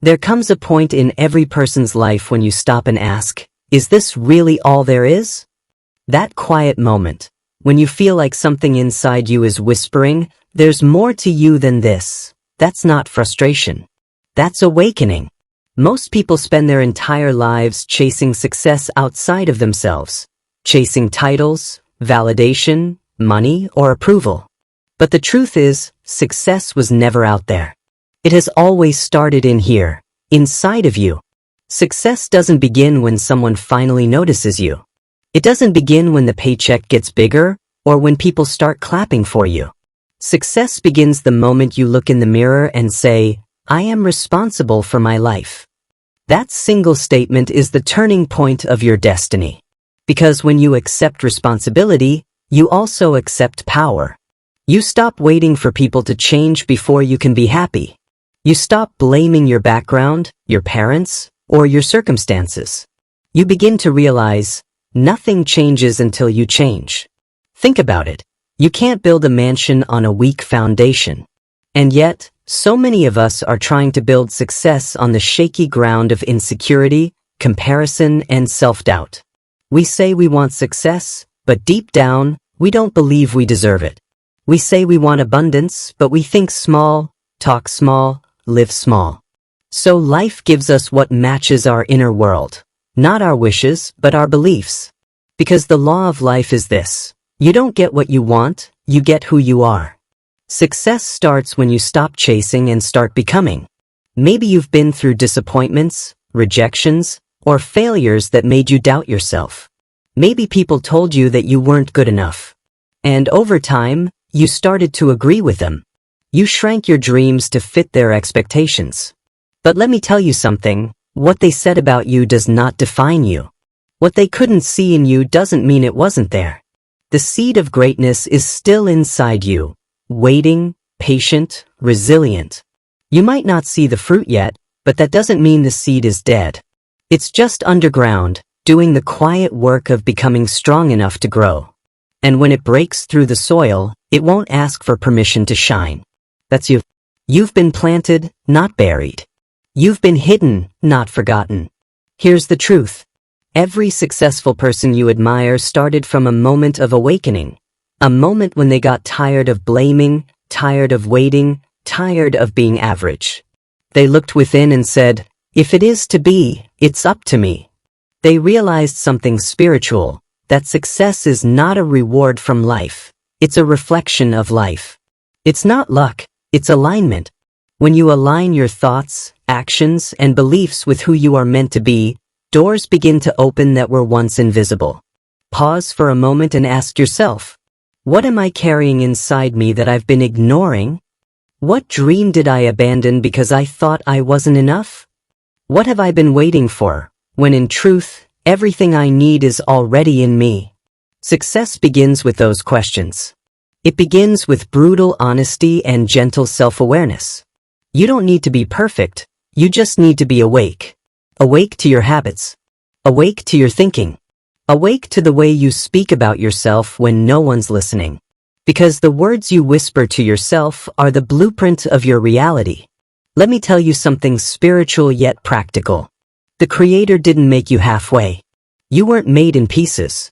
There comes a point in every person's life when you stop and ask, is this really all there is? That quiet moment, when you feel like something inside you is whispering, there's more to you than this. That's not frustration. That's awakening. Most people spend their entire lives chasing success outside of themselves, chasing titles, validation, money, or approval. But the truth is, success was never out there. It has always started in here, inside of you. Success doesn't begin when someone finally notices you. It doesn't begin when the paycheck gets bigger or when people start clapping for you. Success begins the moment you look in the mirror and say, I am responsible for my life. That single statement is the turning point of your destiny. Because when you accept responsibility, you also accept power. You stop waiting for people to change before you can be happy. You stop blaming your background, your parents, or your circumstances. You begin to realize, nothing changes until you change. Think about it. You can't build a mansion on a weak foundation. And yet, so many of us are trying to build success on the shaky ground of insecurity, comparison, and self-doubt. We say we want success, but deep down, we don't believe we deserve it. We say we want abundance, but we think small, talk small, live small. So life gives us what matches our inner world. Not our wishes, but our beliefs. Because the law of life is this. You don't get what you want, you get who you are. Success starts when you stop chasing and start becoming. Maybe you've been through disappointments, rejections, or failures that made you doubt yourself. Maybe people told you that you weren't good enough. And over time, you started to agree with them. You shrank your dreams to fit their expectations. But let me tell you something, what they said about you does not define you. What they couldn't see in you doesn't mean it wasn't there. The seed of greatness is still inside you, waiting, patient, resilient. You might not see the fruit yet, but that doesn't mean the seed is dead. It's just underground, doing the quiet work of becoming strong enough to grow. And when it breaks through the soil, it won't ask for permission to shine. That's you. You've been planted, not buried. You've been hidden, not forgotten. Here's the truth. Every successful person you admire started from a moment of awakening. A moment when they got tired of blaming, tired of waiting, tired of being average. They looked within and said, if it is to be, it's up to me. They realized something spiritual, that success is not a reward from life. It's a reflection of life. It's not luck, it's alignment. When you align your thoughts, actions, and beliefs with who you are meant to be, doors begin to open that were once invisible. Pause for a moment and ask yourself, what am I carrying inside me that I've been ignoring? What dream did I abandon because I thought I wasn't enough? What have I been waiting for, when in truth, everything I need is already in me? Success begins with those questions. It begins with brutal honesty and gentle self-awareness. You don't need to be perfect, you just need to be awake. Awake to your habits. Awake to your thinking. Awake to the way you speak about yourself when no one's listening. Because the words you whisper to yourself are the blueprint of your reality. Let me tell you something spiritual yet practical. The Creator didn't make you halfway. You weren't made in pieces.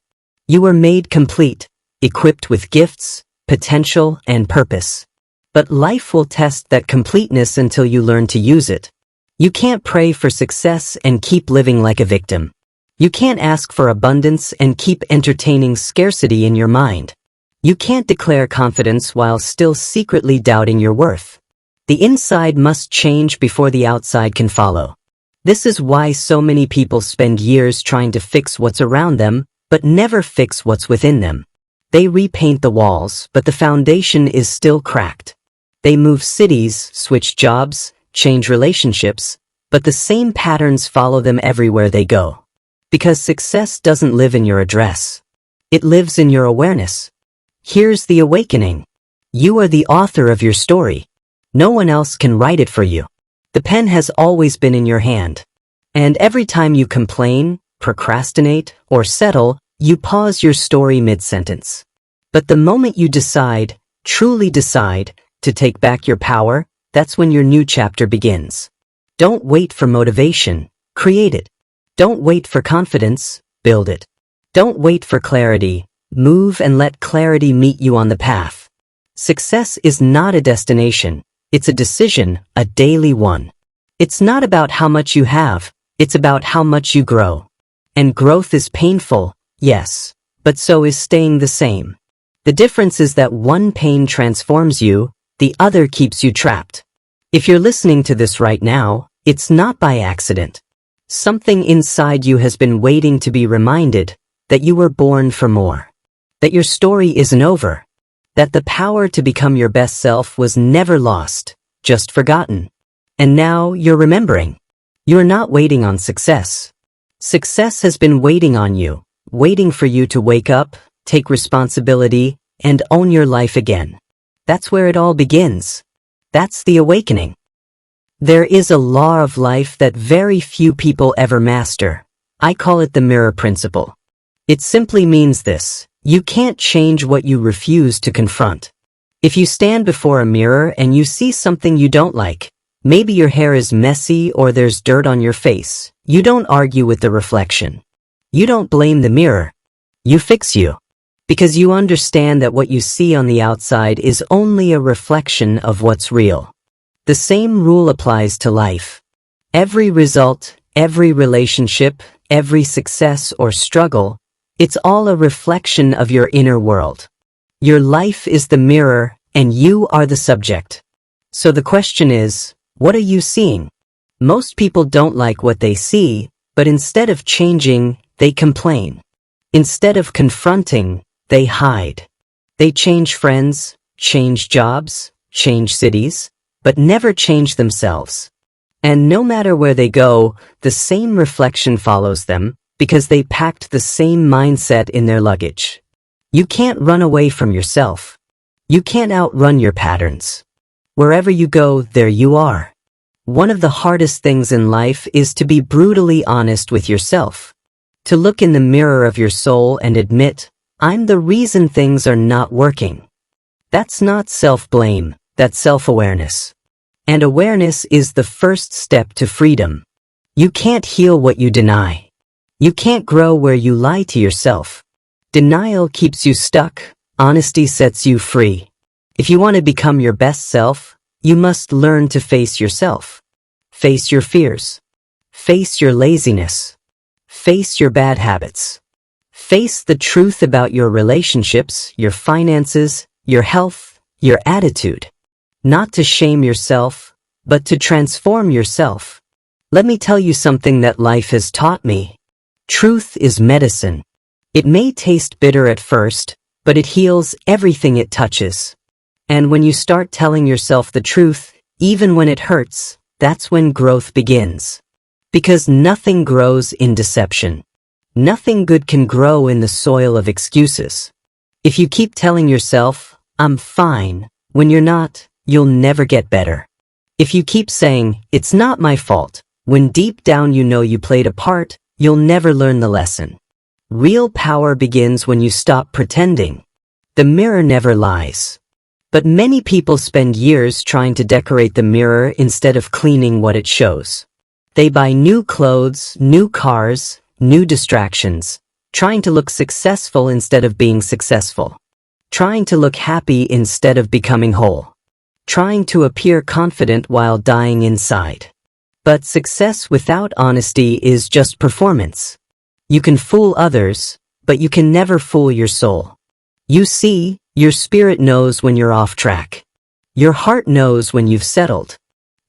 You were made complete, equipped with gifts, potential, and purpose. But life will test that completeness until you learn to use it. You can't pray for success and keep living like a victim. You can't ask for abundance and keep entertaining scarcity in your mind. You can't declare confidence while still secretly doubting your worth. The inside must change before the outside can follow. This is why so many people spend years trying to fix what's around them, but never fix what's within them. They repaint the walls, but the foundation is still cracked. They move cities, switch jobs, change relationships, but the same patterns follow them everywhere they go. Because success doesn't live in your address. It lives in your awareness. Here's the awakening. You are the author of your story. No one else can write it for you. The pen has always been in your hand. And every time you complain, procrastinate, or settle, you pause your story mid-sentence. But the moment you decide, truly decide, to take back your power, that's when your new chapter begins. Don't wait for motivation, create it. Don't wait for confidence, build it. Don't wait for clarity, move and let clarity meet you on the path. Success is not a destination, it's a decision, a daily one. It's not about how much you have, it's about how much you grow. And growth is painful, yes, but so is staying the same. The difference is that one pain transforms you, the other keeps you trapped. If you're listening to this right now, it's not by accident. Something inside you has been waiting to be reminded that you were born for more. That your story isn't over. That the power to become your best self was never lost, just forgotten. And now you're remembering. You're not waiting on success. Success has been waiting on you, waiting for you to wake up, take responsibility, and own your life again. That's where it all begins. That's the awakening. There is a law of life that very few people ever master. I call it the mirror principle. It simply means this: you can't change what you refuse to confront. If you stand before a mirror and you see something you don't like, maybe your hair is messy or there's dirt on your face, you don't argue with the reflection. You don't blame the mirror. You fix you. Because you understand that what you see on the outside is only a reflection of what's real. The same rule applies to life. Every result, every relationship, every success or struggle, it's all a reflection of your inner world. Your life is the mirror and you are the subject. So the question is, what are you seeing? Most people don't like what they see, but instead of changing, they complain. Instead of confronting, they hide. They change friends, change jobs, change cities, but never change themselves. And no matter where they go, the same reflection follows them because they packed the same mindset in their luggage. You can't run away from yourself. You can't outrun your patterns. Wherever you go, there you are. One of the hardest things in life is to be brutally honest with yourself. To look in the mirror of your soul and admit, I'm the reason things are not working. That's not self-blame, that's self-awareness. And awareness is the first step to freedom. You can't heal what you deny. You can't grow where you lie to yourself. Denial keeps you stuck, honesty sets you free. If you want to become your best self, you must learn to face yourself. Face your fears. Face your laziness. Face your bad habits. Face the truth about your relationships, your finances, your health, your attitude. Not to shame yourself, but to transform yourself. Let me tell you something that life has taught me. Truth is medicine. It may taste bitter at first, but it heals everything it touches. And when you start telling yourself the truth, even when it hurts, that's when growth begins. Because nothing grows in deception. Nothing good can grow in the soil of excuses. If you keep telling yourself, I'm fine, when you're not, you'll never get better. If you keep saying, it's not my fault, when deep down you know you played a part, you'll never learn the lesson. Real power begins when you stop pretending. The mirror never lies. But many people spend years trying to decorate the mirror instead of cleaning what it shows. They buy new clothes, new cars, new distractions, trying to look successful instead of being successful. Trying to look happy instead of becoming whole. Trying to appear confident while dying inside. But success without honesty is just performance. You can fool others, but you can never fool your soul. You see, your spirit knows when you're off track. Your heart knows when you've settled.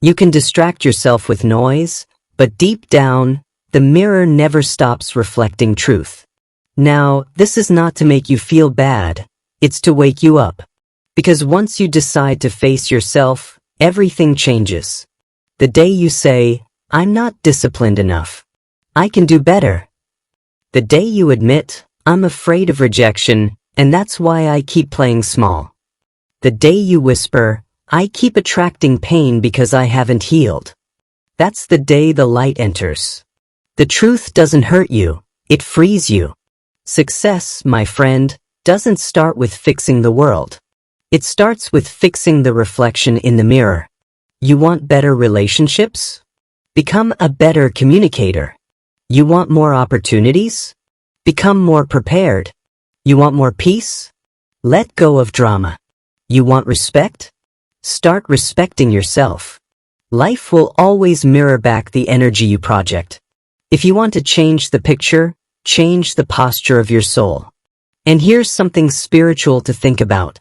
You can distract yourself with noise, but deep down, the mirror never stops reflecting truth. Now, this is not to make you feel bad, it's to wake you up. Because once you decide to face yourself, everything changes. The day you say, I'm not disciplined enough. I can do better. The day you admit, I'm afraid of rejection, and that's why I keep playing small. The day you whisper, I keep attracting pain because I haven't healed. That's the day the light enters. The truth doesn't hurt you, it frees you. Success, my friend, doesn't start with fixing the world. It starts with fixing the reflection in the mirror. You want better relationships? Become a better communicator. You want more opportunities? Become more prepared. You want more peace? Let go of drama. You want respect? Start respecting yourself. Life will always mirror back the energy you project. If you want to change the picture, change the posture of your soul. And here's something spiritual to think about.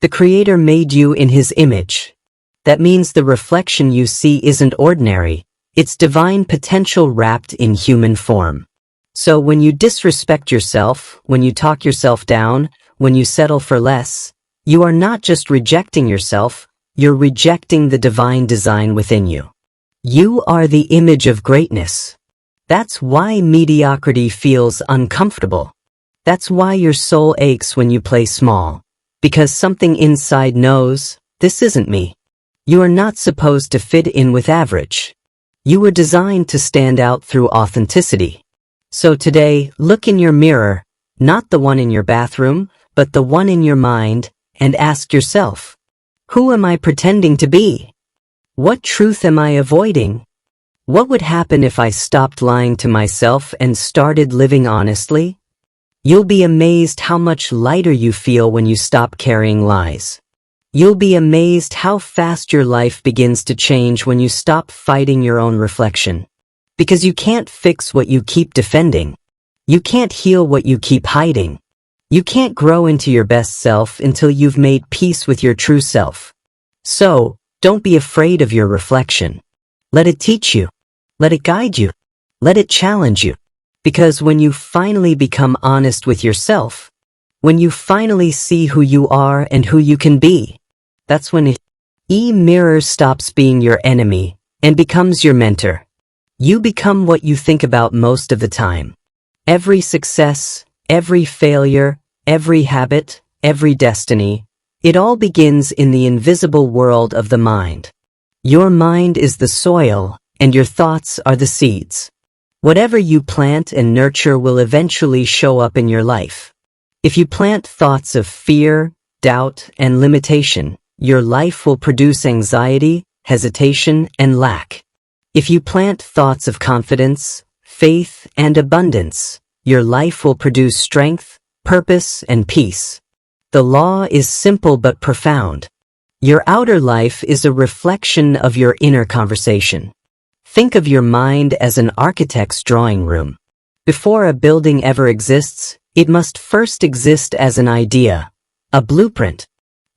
The Creator made you in His image. That means the reflection you see isn't ordinary. It's divine potential wrapped in human form. So when you disrespect yourself, when you talk yourself down, when you settle for less, you are not just rejecting yourself, you're rejecting the divine design within you. You are the image of greatness. That's why mediocrity feels uncomfortable. That's why your soul aches when you play small. Because something inside knows, this isn't me. You are not supposed to fit in with average. You were designed to stand out through authenticity. So today, look in your mirror, not the one in your bathroom, but the one in your mind, and ask yourself, who am I pretending to be? What truth am I avoiding? What would happen if I stopped lying to myself and started living honestly? You'll be amazed how much lighter you feel when you stop carrying lies. You'll be amazed how fast your life begins to change when you stop fighting your own reflection. Because you can't fix what you keep defending. You can't heal what you keep hiding. You can't grow into your best self until you've made peace with your true self. So, don't be afraid of your reflection. Let it teach you. Let it guide you. Let it challenge you. Because when you finally become honest with yourself, when you finally see who you are and who you can be, that's when mirror stops being your enemy and becomes your mentor. You become what you think about most of the time. Every success, every failure, every habit, every destiny, it all begins in the invisible world of the mind. Your mind is the soil, and your thoughts are the seeds. Whatever you plant and nurture will eventually show up in your life. If you plant thoughts of fear, doubt, and limitation, your life will produce anxiety, hesitation, and lack. If you plant thoughts of confidence, faith, and abundance, your life will produce strength, purpose, and peace. The law is simple but profound. Your outer life is a reflection of your inner conversation. Think of your mind as an architect's drawing room. Before a building ever exists, it must first exist as an idea, a blueprint.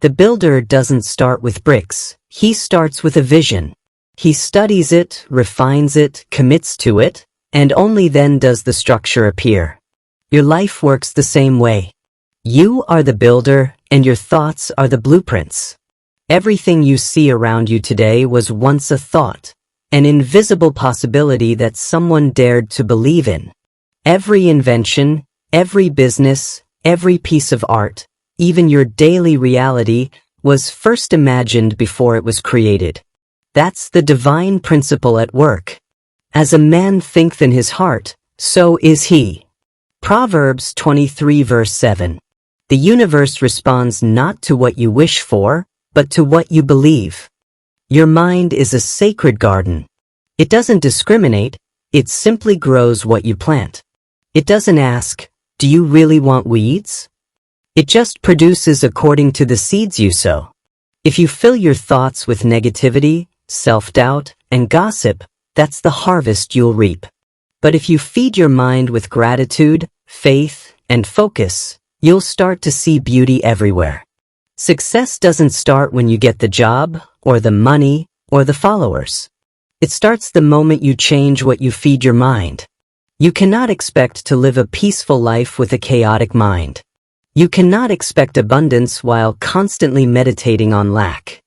The builder doesn't start with bricks, he starts with a vision. He studies it, refines it, commits to it, and only then does the structure appear. Your life works the same way. You are the builder, and your thoughts are the blueprints. Everything you see around you today was once a thought, an invisible possibility that someone dared to believe in. Every invention, every business, every piece of art, even your daily reality, was first imagined before it was created. That's the divine principle at work. As a man thinketh in his heart, so is he. Proverbs 23 verse 7. The universe responds not to what you wish for, but to what you believe. Your mind is a sacred garden. It doesn't discriminate, it simply grows what you plant. It doesn't ask, do you really want weeds? It just produces according to the seeds you sow. If you fill your thoughts with negativity, self-doubt, and gossip, that's the harvest you'll reap. But if you feed your mind with gratitude, faith, and focus, you'll start to see beauty everywhere. Success doesn't start when you get the job, or the money, or the followers. It starts the moment you change what you feed your mind. You cannot expect to live a peaceful life with a chaotic mind. You cannot expect abundance while constantly meditating on lack.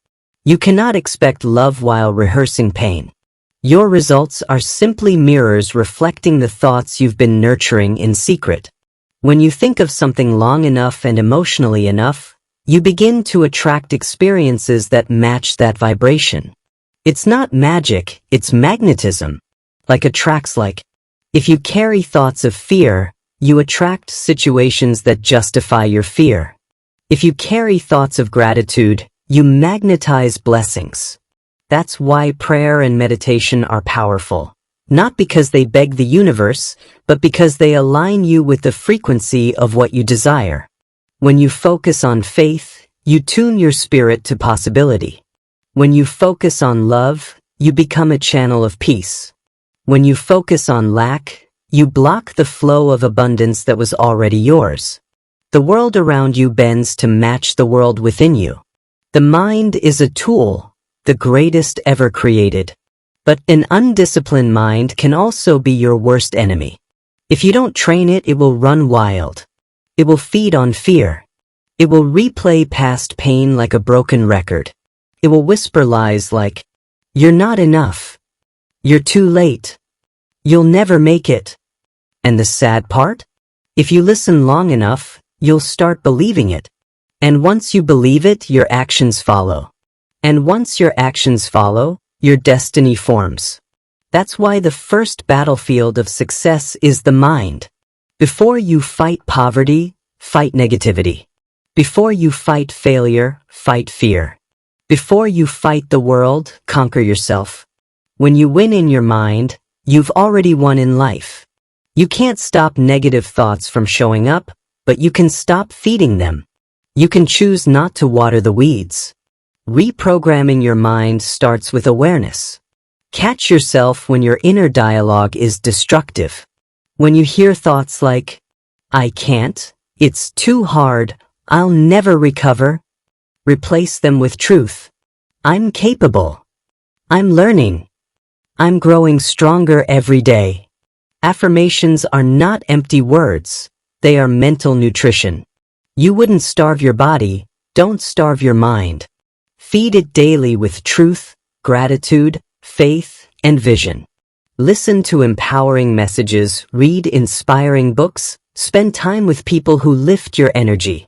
You cannot expect love while rehearsing pain. Your results are simply mirrors reflecting the thoughts you've been nurturing in secret. When you think of something long enough and emotionally enough, you begin to attract experiences that match that vibration. It's not magic, it's magnetism. Like attracts like. If you carry thoughts of fear, you attract situations that justify your fear. If you carry thoughts of gratitude, you magnetize blessings. That's why prayer and meditation are powerful. Not because they beg the universe, but because they align you with the frequency of what you desire. When you focus on faith, you tune your spirit to possibility. When you focus on love, you become a channel of peace. When you focus on lack, you block the flow of abundance that was already yours. The world around you bends to match the world within you. The mind is a tool, the greatest ever created. But an undisciplined mind can also be your worst enemy. If you don't train it, it will run wild. It will feed on fear. It will replay past pain like a broken record. It will whisper lies like, "You're not enough. You're too late. You'll never make it." And the sad part? If you listen long enough, you'll start believing it. And once you believe it, your actions follow. And once your actions follow, your destiny forms. That's why the first battlefield of success is the mind. Before you fight poverty, fight negativity. Before you fight failure, fight fear. Before you fight the world, conquer yourself. When you win in your mind, you've already won in life. You can't stop negative thoughts from showing up, but you can stop feeding them. You can choose not to water the weeds. Reprogramming your mind starts with awareness. Catch yourself when your inner dialogue is destructive. When you hear thoughts like, "I can't, it's too hard, I'll never recover," replace them with truth. "I'm capable. I'm learning. I'm growing stronger every day." Affirmations are not empty words. They are mental nutrition. You wouldn't starve your body, don't starve your mind. Feed it daily with truth, gratitude, faith, and vision. Listen to empowering messages, read inspiring books, spend time with people who lift your energy.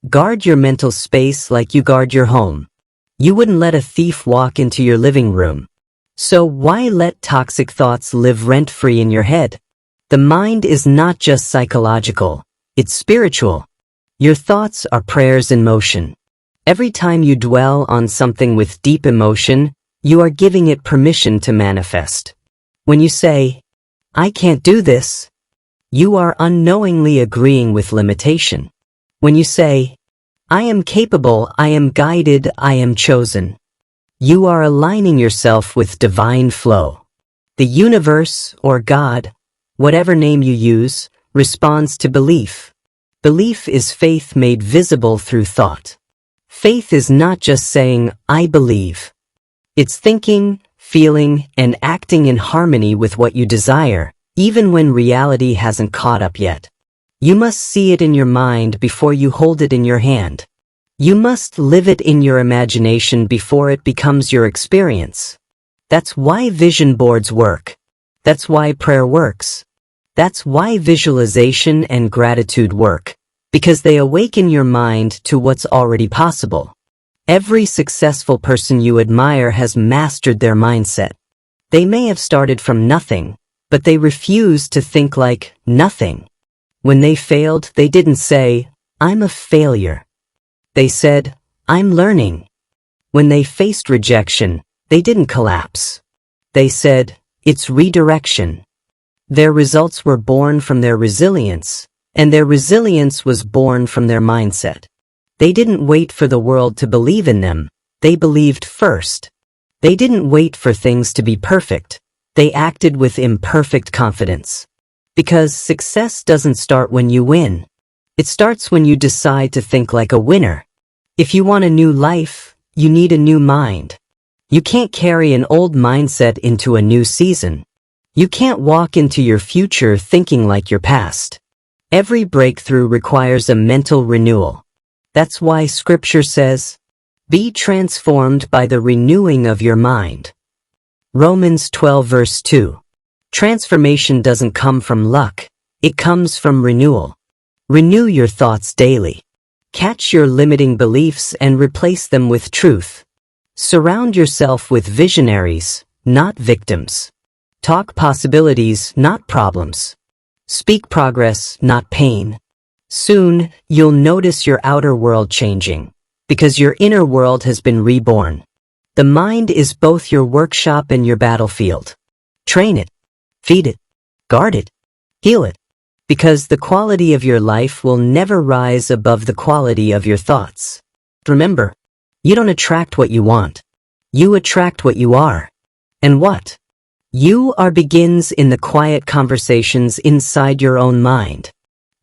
Guard your mental space like you guard your home. You wouldn't let a thief walk into your living room. So why let toxic thoughts live rent-free in your head? The mind is not just psychological, it's spiritual. Your thoughts are prayers in motion. Every time you dwell on something with deep emotion, you are giving it permission to manifest. When you say, "I can't do this," you are unknowingly agreeing with limitation. When you say, "I am capable, I am guided, I am chosen," you are aligning yourself with divine flow. The universe, or God, whatever name you use, responds to belief. Belief is faith made visible through thought. Faith is not just saying, "I believe." It's thinking, feeling, and acting in harmony with what you desire, even when reality hasn't caught up yet. You must see it in your mind before you hold it in your hand. You must live it in your imagination before it becomes your experience. That's why vision boards work. That's why prayer works. That's why visualization and gratitude work. Because they awaken your mind to what's already possible. Every successful person you admire has mastered their mindset. They may have started from nothing, but they refused to think like nothing. When they failed, they didn't say, "I'm a failure." They said, "I'm learning." When they faced rejection, they didn't collapse. They said, "It's redirection." Their results were born from their resilience, and their resilience was born from their mindset. They didn't wait for the world to believe in them. They believed first. They didn't wait for things to be perfect. They acted with imperfect confidence. Because success doesn't start when you win. It starts when you decide to think like a winner. If you want a new life, you need a new mind. You can't carry an old mindset into a new season. You can't walk into your future thinking like your past. Every breakthrough requires a mental renewal. That's why Scripture says, "Be transformed by the renewing of your mind." Romans 12 verse 2. Transformation doesn't come from luck, it comes from renewal. Renew your thoughts daily. Catch your limiting beliefs and replace them with truth. Surround yourself with visionaries, not victims. Talk possibilities, not problems. Speak progress, not pain. Soon, you'll notice your outer world changing, because your inner world has been reborn. The mind is both your workshop and your battlefield. Train it, feed it, guard it, heal it, because the quality of your life will never rise above the quality of your thoughts. Remember, you don't attract what you want. You attract what you are. And what you are begins in the quiet conversations inside your own mind.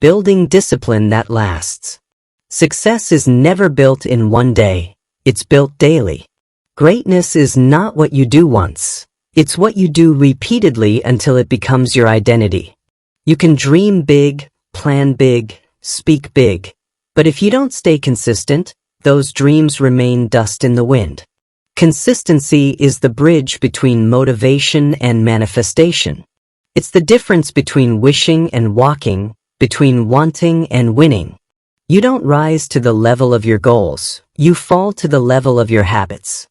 Building discipline that lasts. Success is never built in one day. It's built daily. Greatness is not what you do once. It's what you do repeatedly until it becomes your identity. You can dream big, plan big, speak big, but if you don't stay consistent, those dreams remain dust in the wind. Consistency is the bridge between motivation and manifestation. It's the difference between wishing and walking, between wanting and winning. You don't rise to the level of your goals, you fall to the level of your habits.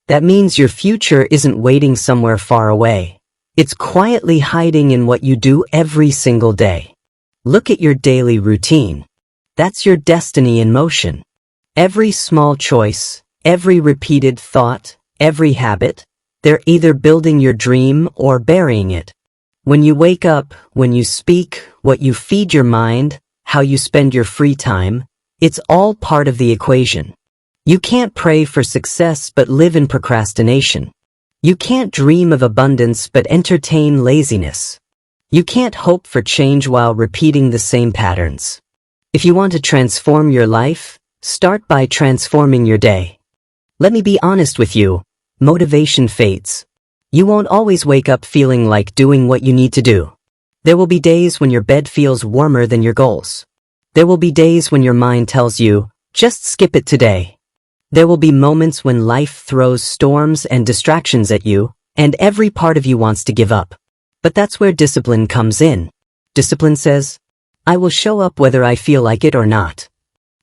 That means your future isn't waiting somewhere far away. It's quietly hiding in what you do every single day. Look at your daily routine. That's your destiny in motion. Every small choice, every repeated thought, every habit, they're either building your dream or burying it. When you wake up, when you speak, what you feed your mind, how you spend your free time, it's all part of the equation. You can't pray for success but live in procrastination. You can't dream of abundance but entertain laziness. You can't hope for change while repeating the same patterns. If you want to transform your life, start by transforming your day. Let me be honest with you, motivation fades. You won't always wake up feeling like doing what you need to do. There will be days when your bed feels warmer than your goals. There will be days when your mind tells you, just skip it today. There will be moments when life throws storms and distractions at you, and every part of you wants to give up. But that's where discipline comes in. Discipline says, I will show up whether I feel like it or not.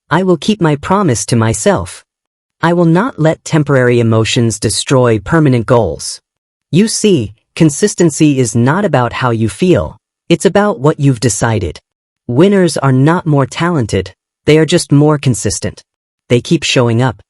I will keep my promise to myself. I will not let temporary emotions destroy permanent goals. You see, consistency is not about how you feel. It's about what you've decided. Winners are not more talented. They are just more consistent. They keep showing up.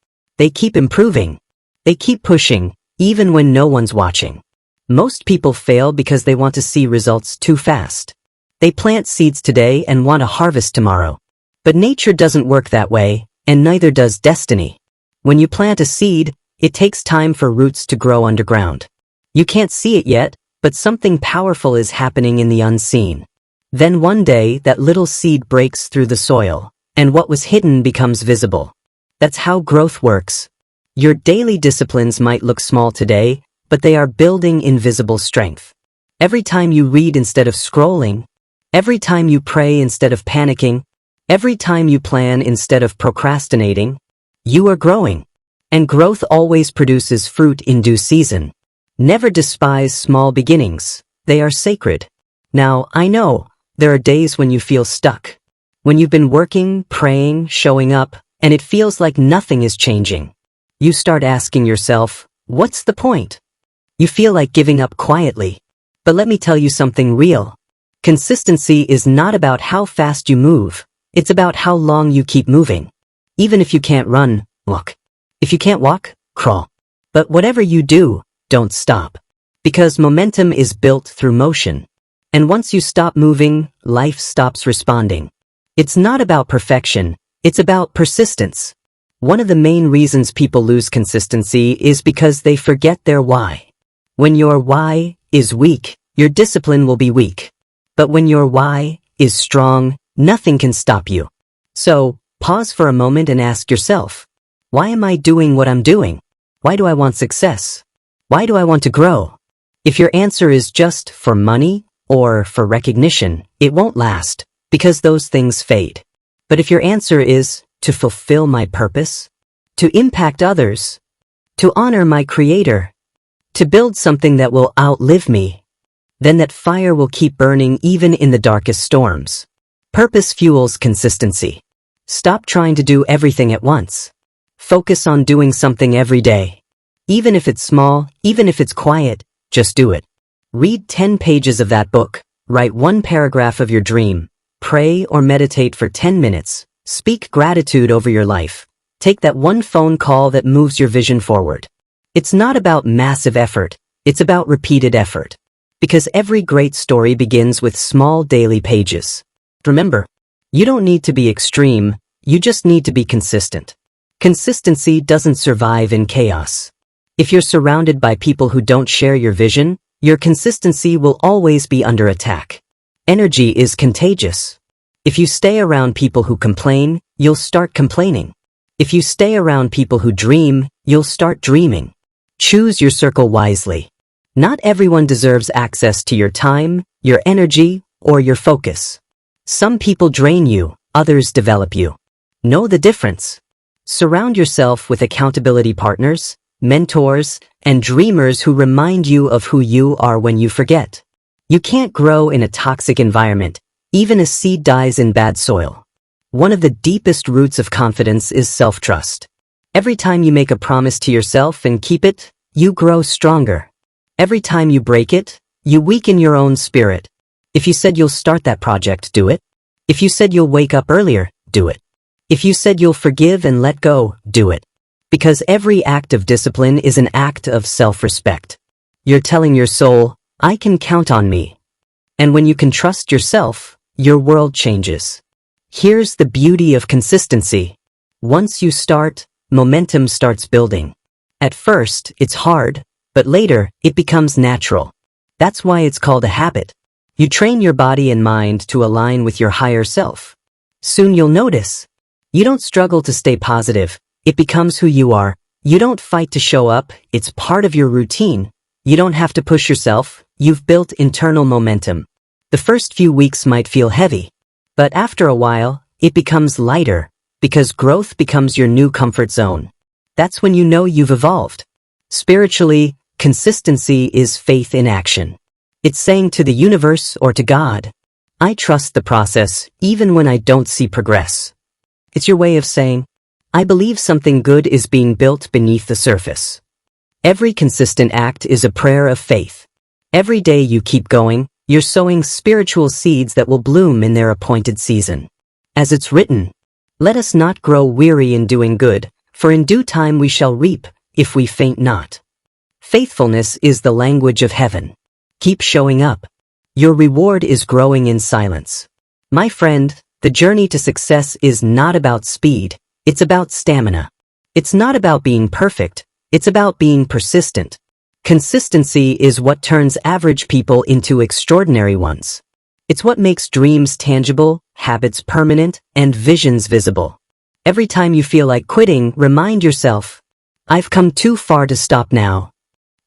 They keep improving. They keep pushing, even when no one's watching. Most people fail because they want to see results too fast. They plant seeds today and want a harvest tomorrow. But nature doesn't work that way, and neither does destiny. When you plant a seed, it takes time for roots to grow underground. You can't see it yet, but something powerful is happening in the unseen. Then one day, that little seed breaks through the soil, and what was hidden becomes visible. That's how growth works. Your daily disciplines might look small today, but they are building invisible strength. Every time you read instead of scrolling, every time you pray instead of panicking, every time you plan instead of procrastinating, you are growing. And growth always produces fruit in due season. Never despise small beginnings. They are sacred. Now, I know, there are days when you feel stuck. When you've been working, praying, showing up, and it feels like nothing is changing. You start asking yourself, what's the point? You feel like giving up quietly. But let me tell you something real. Consistency is not about how fast you move. It's about how long you keep moving. Even if you can't run, walk. If you can't walk, crawl. But whatever you do, don't stop. Because momentum is built through motion. And once you stop moving, life stops responding. It's not about perfection. It's about persistence. One of the main reasons people lose consistency is because they forget their why. When your why is weak, your discipline will be weak. But when your why is strong, nothing can stop you. So, pause for a moment and ask yourself, why am I doing what I'm doing? Why do I want success? Why do I want to grow? If your answer is just for money or for recognition, it won't last, because those things fade. But if your answer is to fulfill my purpose, to impact others, to honor my Creator, to build something that will outlive me, then that fire will keep burning even in the darkest storms. Purpose fuels consistency. Stop trying to do everything at once. Focus on doing something every day. Even if it's small, even if it's quiet, just do it. Read 10 pages of that book. Write one paragraph of your dream. Pray or meditate for 10 minutes. Speak gratitude over your life. Take that one phone call that moves your vision forward. It's not about massive effort, it's about repeated effort. Because every great story begins with small daily pages. Remember, you don't need to be extreme, you just need to be consistent. Consistency doesn't survive in chaos. If you're surrounded by people who don't share your vision, your consistency will always be under attack. Energy is contagious. If you stay around people who complain, you'll start complaining. If you stay around people who dream, you'll start dreaming. Choose your circle wisely. Not everyone deserves access to your time, your energy, or your focus. Some people drain you, others develop you. Know the difference. Surround yourself with accountability partners, mentors, and dreamers who remind you of who you are when you forget. You can't grow in a toxic environment. Even a seed dies in bad soil. One of the deepest roots of confidence is self-trust. Every time you make a promise to yourself and keep it, you grow stronger. Every time you break it, you weaken your own spirit. If you said you'll start that project, do it. If you said you'll wake up earlier, do it. If you said you'll forgive and let go, do it. Because every act of discipline is an act of self-respect. You're telling your soul, I can count on me. And when you can trust yourself, your world changes. Here's the beauty of consistency. Once you start, momentum starts building. At first, it's hard, but later, it becomes natural. That's why it's called a habit. You train your body and mind to align with your higher self. Soon you'll notice. You don't struggle to stay positive. It becomes who you are. You don't fight to show up. It's part of your routine. You don't have to push yourself. You've built internal momentum. The first few weeks might feel heavy, but after a while, it becomes lighter, because growth becomes your new comfort zone. That's when you know you've evolved. Spiritually, consistency is faith in action. It's saying to the universe or to God, I trust the process even when I don't see progress. It's your way of saying, I believe something good is being built beneath the surface. Every consistent act is a prayer of faith. Every day you keep going, you're sowing spiritual seeds that will bloom in their appointed season. As it's written, let us not grow weary in doing good, for in due time we shall reap, if we faint not. Faithfulness is the language of heaven. Keep showing up. Your reward is growing in silence. My friend, the journey to success is not about speed, it's about stamina. It's not about being perfect, it's about being persistent. Consistency is what turns average people into extraordinary ones. It's what makes dreams tangible, habits permanent, and visions visible. Every time you feel like quitting, remind yourself, I've come too far to stop now.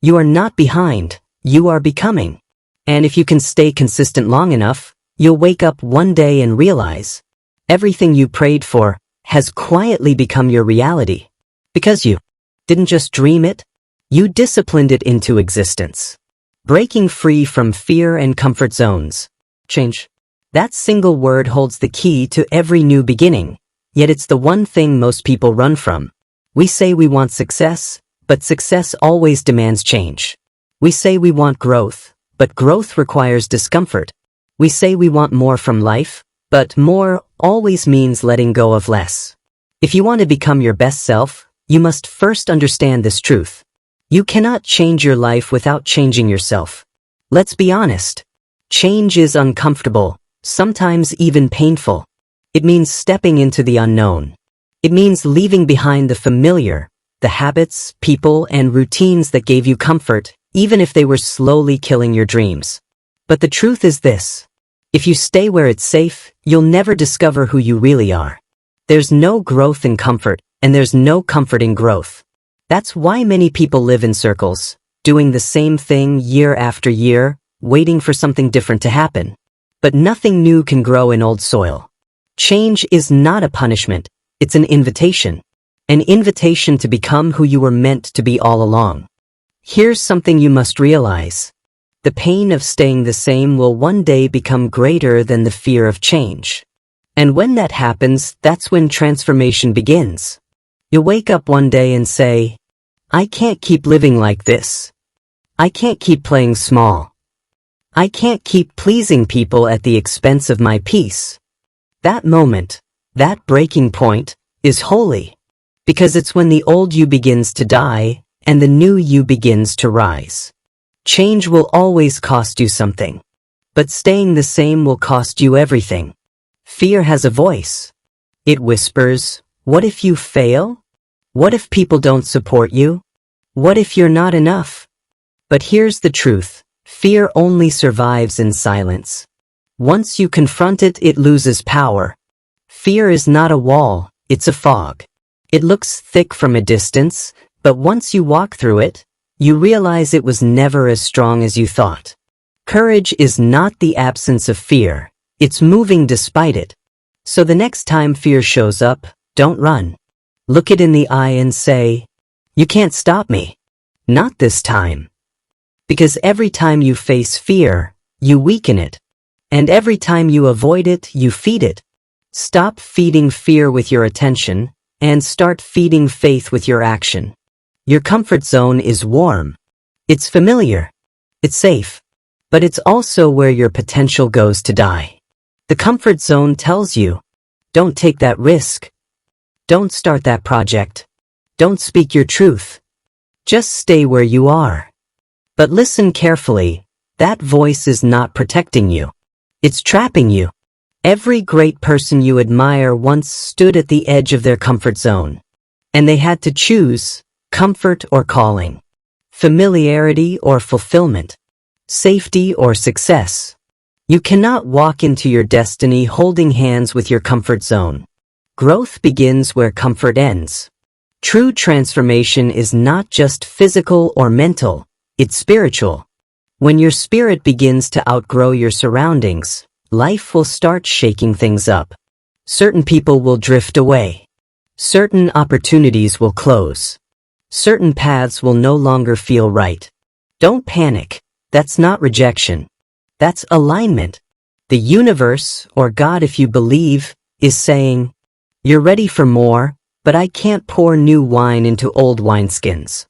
You are not behind, you are becoming. And if you can stay consistent long enough, you'll wake up one day and realize everything you prayed for has quietly become your reality. Because you didn't just dream it, you disciplined it into existence. Breaking free from fear and comfort zones. Change. That single word holds the key to every new beginning, yet it's the one thing most people run from. We say we want success, but success always demands change. We say we want growth, but growth requires discomfort. We say we want more from life, but more always means letting go of less. If you want to become your best self, you must first understand this truth. You cannot change your life without changing yourself. Let's be honest. Change is uncomfortable, sometimes even painful. It means stepping into the unknown. It means leaving behind the familiar, the habits, people, and routines that gave you comfort, even if they were slowly killing your dreams. But the truth is this. If you stay where it's safe, you'll never discover who you really are. There's no growth in comfort, and there's no comfort in growth. That's why many people live in circles, doing the same thing year after year, waiting for something different to happen. But nothing new can grow in old soil. Change is not a punishment, it's an invitation. An invitation to become who you were meant to be all along. Here's something you must realize. The pain of staying the same will one day become greater than the fear of change. And when that happens, that's when transformation begins. You'll wake up one day and say, I can't keep living like this. I can't keep playing small. I can't keep pleasing people at the expense of my peace. That moment, that breaking point, is holy. Because it's when the old you begins to die, and the new you begins to rise. Change will always cost you something, but staying the same will cost you everything. Fear has a voice. It whispers, what if you fail? What if people don't support you? What if you're not enough? But here's the truth. Fear only survives in silence. Once you confront it, it loses power. Fear is not a wall, it's a fog. It looks thick from a distance, but once you walk through it, you realize it was never as strong as you thought. Courage is not the absence of fear, it's moving despite it. So the next time fear shows up, don't run. Look it in the eye and say, you can't stop me. Not this time. Because every time you face fear, you weaken it. And every time you avoid it, you feed it. Stop feeding fear with your attention, and start feeding faith with your action. Your comfort zone is warm. It's familiar. It's safe. But it's also where your potential goes to die. The comfort zone tells you, don't take that risk. Don't start that project. Don't speak your truth. Just stay where you are. But listen carefully, that voice is not protecting you. It's trapping you. Every great person you admire once stood at the edge of their comfort zone. And they had to choose comfort or calling, familiarity or fulfillment, safety or success. You cannot walk into your destiny holding hands with your comfort zone. Growth begins where comfort ends. True transformation is not just physical or mental, it's spiritual. When your spirit begins to outgrow your surroundings, life will start shaking things up. Certain people will drift away. Certain opportunities will close. Certain paths will no longer feel right. Don't panic. That's not rejection. That's alignment. The universe, or God if you believe, is saying, you're ready for more, but I can't pour new wine into old wineskins.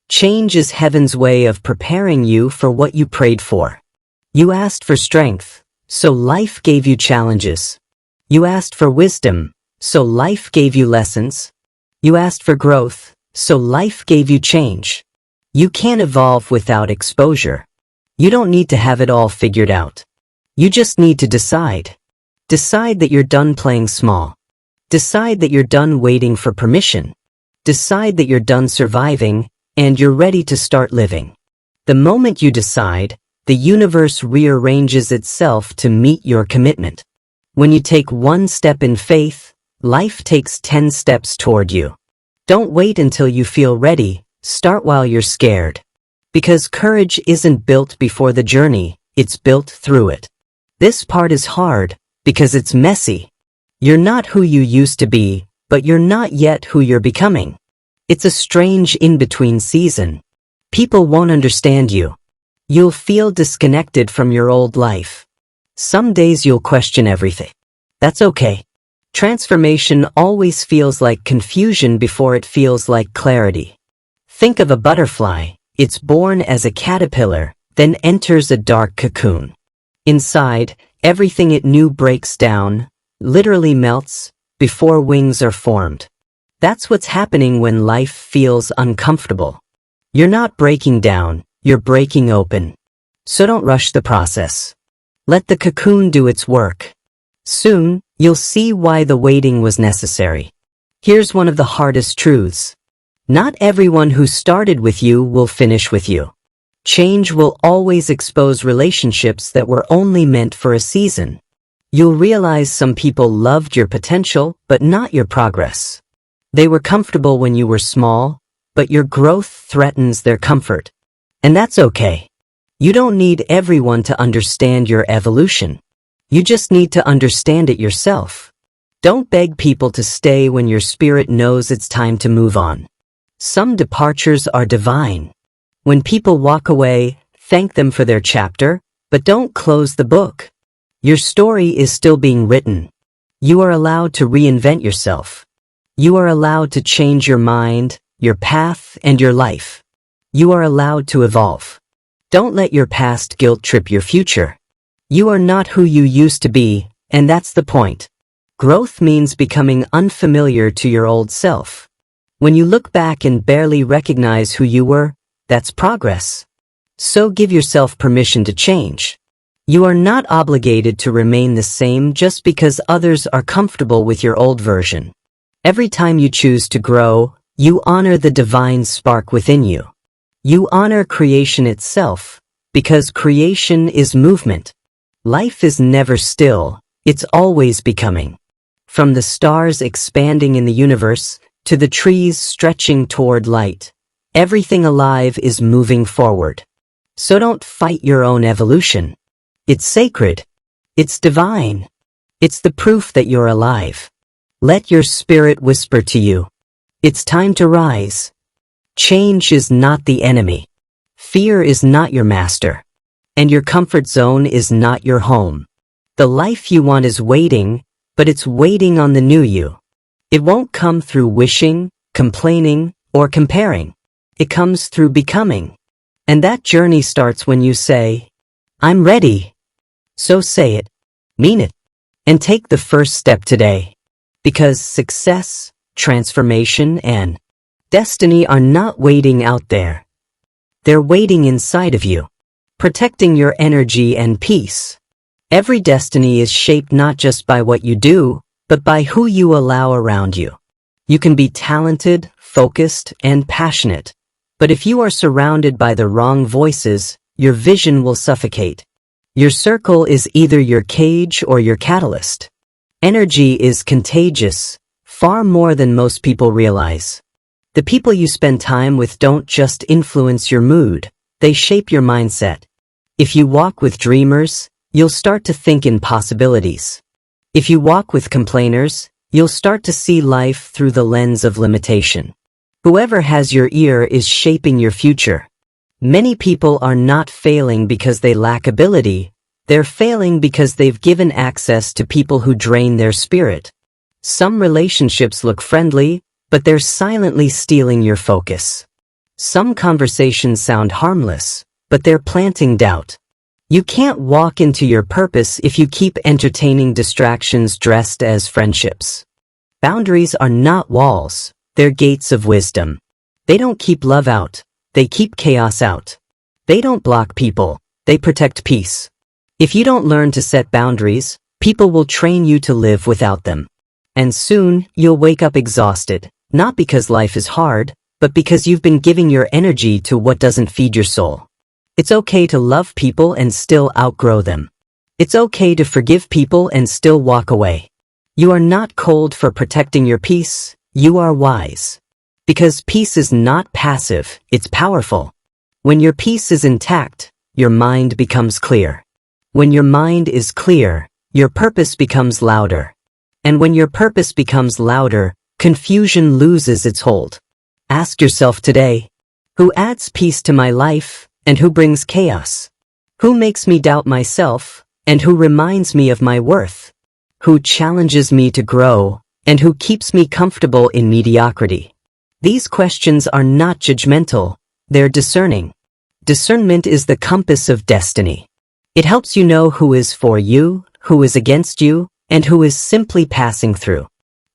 Change is heaven's way of preparing you for what you prayed for. You asked for strength, so life gave you challenges. You asked for wisdom, so life gave you lessons. You asked for growth, so life gave you change. You can't evolve without exposure. You don't need to have it all figured out. You just need to decide. Decide that you're done playing small. Decide that you're done waiting for permission. Decide that you're done surviving, and you're ready to start living. The moment you decide, the universe rearranges itself to meet your commitment. When you take one step in faith, life takes 10 steps toward you. Don't wait until you feel ready, start while you're scared. Because courage isn't built before the journey, it's built through it. This part is hard, because it's messy. You're not who you used to be, but you're not yet who you're becoming. It's a strange in-between season. People won't understand you. You'll feel disconnected from your old life. Some days you'll question everything. That's okay. Transformation always feels like confusion before it feels like clarity. Think of a butterfly. It's born as a caterpillar, then enters a dark cocoon. Inside, everything it knew breaks down, literally melts, before wings are formed. That's what's happening when life feels uncomfortable. You're not breaking down, you're breaking open. So don't rush the process. Let the cocoon do its work. Soon, you'll see why the waiting was necessary. Here's one of the hardest truths. Not everyone who started with you will finish with you. Change will always expose relationships that were only meant for a season. You'll realize some people loved your potential, but not your progress. They were comfortable when you were small, but your growth threatens their comfort. And that's okay. You don't need everyone to understand your evolution. You just need to understand it yourself. Don't beg people to stay when your spirit knows it's time to move on. Some departures are divine. When people walk away, thank them for their chapter, but don't close the book. Your story is still being written. You are allowed to reinvent yourself. You are allowed to change your mind, your path, and your life. You are allowed to evolve. Don't let your past guilt trip your future. You are not who you used to be, and that's the point. Growth means becoming unfamiliar to your old self. When you look back and barely recognize who you were, that's progress. So give yourself permission to change. You are not obligated to remain the same just because others are comfortable with your old version. Every time you choose to grow, you honor the divine spark within you. You honor creation itself, because creation is movement. Life is never still, it's always becoming. From the stars expanding in the universe, to the trees stretching toward light, everything alive is moving forward. So don't fight your own evolution. It's sacred. It's divine. It's the proof that you're alive. Let your spirit whisper to you. It's time to rise. Change is not the enemy. Fear is not your master. And your comfort zone is not your home. The life you want is waiting, but it's waiting on the new you. It won't come through wishing, complaining, or comparing. It comes through becoming. And that journey starts when you say, I'm ready. So say it, mean it, and take the first step today. Because success, transformation, and destiny are not waiting out there. They're waiting inside of you, protecting your energy and peace. Every destiny is shaped not just by what you do, but by who you allow around you. You can be talented, focused, and passionate, but if you are surrounded by the wrong voices, your vision will suffocate. Your circle is either your cage or your catalyst. Energy is contagious, far more than most people realize. The people you spend time with don't just influence your mood, they shape your mindset. If you walk with dreamers, you'll start to think in possibilities. If you walk with complainers, you'll start to see life through the lens of limitation. Whoever has your ear is shaping your future. Many people are not failing because they lack ability. They're failing because they've given access to people who drain their spirit. Some relationships look friendly, but they're silently stealing your focus. Some conversations sound harmless, but they're planting doubt. You can't walk into your purpose if you keep entertaining distractions dressed as friendships. Boundaries are not walls, they're gates of wisdom. They don't keep love out, they keep chaos out. They don't block people, they protect peace. If you don't learn to set boundaries, people will train you to live without them. And soon, you'll wake up exhausted, not because life is hard, but because you've been giving your energy to what doesn't feed your soul. It's okay to love people and still outgrow them. It's okay to forgive people and still walk away. You are not cold for protecting your peace, you are wise. Because peace is not passive, it's powerful. When your peace is intact, your mind becomes clear. When your mind is clear, your purpose becomes louder. And when your purpose becomes louder, confusion loses its hold. Ask yourself today, who adds peace to my life, and who brings chaos? Who makes me doubt myself, and who reminds me of my worth? Who challenges me to grow, and who keeps me comfortable in mediocrity? These questions are not judgmental, they're discerning. Discernment is the compass of destiny. It helps you know who is for you, who is against you, and who is simply passing through.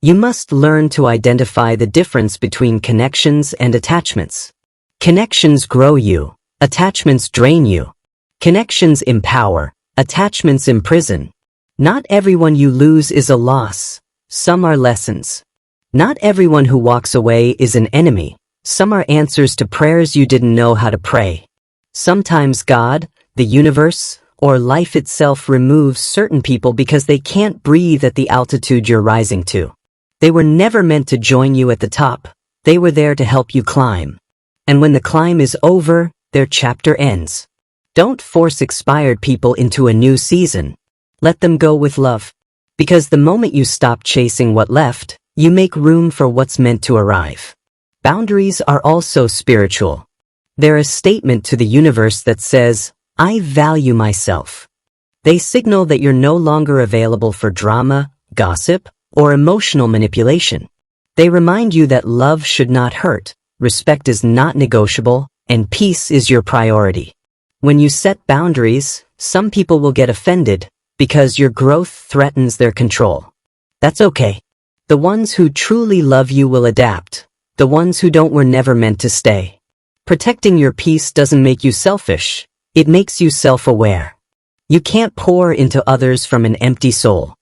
You must learn to identify the difference between connections and attachments. Connections grow you, attachments drain you. Connections empower, attachments imprison. Not everyone you lose is a loss, some are lessons. Not everyone who walks away is an enemy, some are answers to prayers you didn't know how to pray. Sometimes God, the universe, or life itself removes certain people because they can't breathe at the altitude you're rising to. They were never meant to join you at the top, they were there to help you climb. And when the climb is over, their chapter ends. Don't force expired people into a new season. Let them go with love. Because the moment you stop chasing what left, you make room for what's meant to arrive. Boundaries are also spiritual. They're a statement to the universe that says, I value myself. They signal that you're no longer available for drama, gossip, or emotional manipulation. They remind you that love should not hurt, respect is not negotiable, and peace is your priority. When you set boundaries, some people will get offended because your growth threatens their control. That's okay. The ones who truly love you will adapt. The ones who don't were never meant to stay. Protecting your peace doesn't make you selfish. It makes you self-aware. You can't pour into others from an empty soul.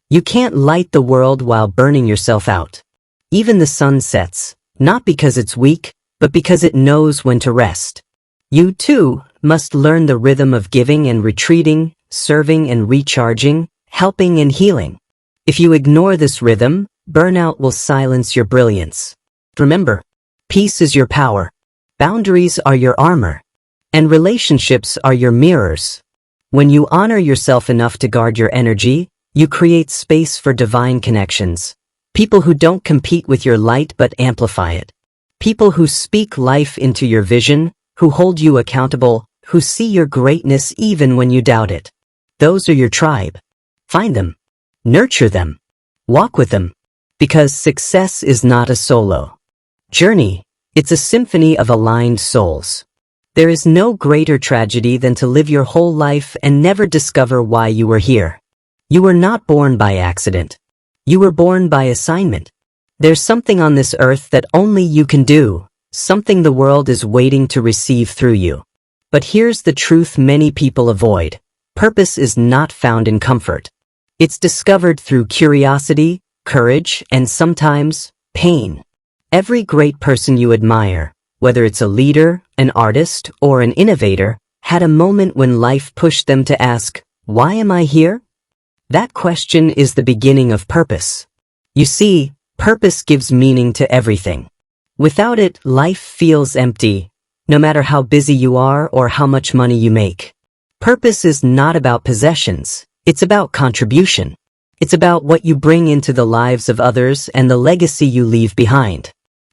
You can't light the world while burning yourself out. Even the sun sets, not because it's weak, but because it knows when to rest. You, too, must learn the rhythm of giving and retreating, serving and recharging, helping and healing. If you ignore this rhythm, burnout will silence your brilliance. Remember, peace is your power, boundaries are your armor, and relationships are your mirrors. When you honor yourself enough to guard your energy, you create space for divine connections. People who don't compete with your light but amplify it. People who speak life into your vision, who hold you accountable, who see your greatness even when you doubt it. Those are your tribe. Find them. Nurture them. Walk with them. Because success is not a solo journey. It's a symphony of aligned souls. There is no greater tragedy than to live your whole life and never discover why you were here. You were not born by accident. You were born by assignment. There's something on this earth that only you can do, something the world is waiting to receive through you. But here's the truth many people avoid. Purpose is not found in comfort. It's discovered through curiosity, courage, and sometimes pain. Every great person you admire, whether it's a leader, an artist, or an innovator, had a moment when life pushed them to ask, "Why am I here?" That question is the beginning of purpose. You see, purpose gives meaning to everything. Without it, life feels empty, no matter how busy you are or how much money you make. Purpose is not about possessions. It's about contribution. It's about what you bring into the lives of others and the legacy you leave behind.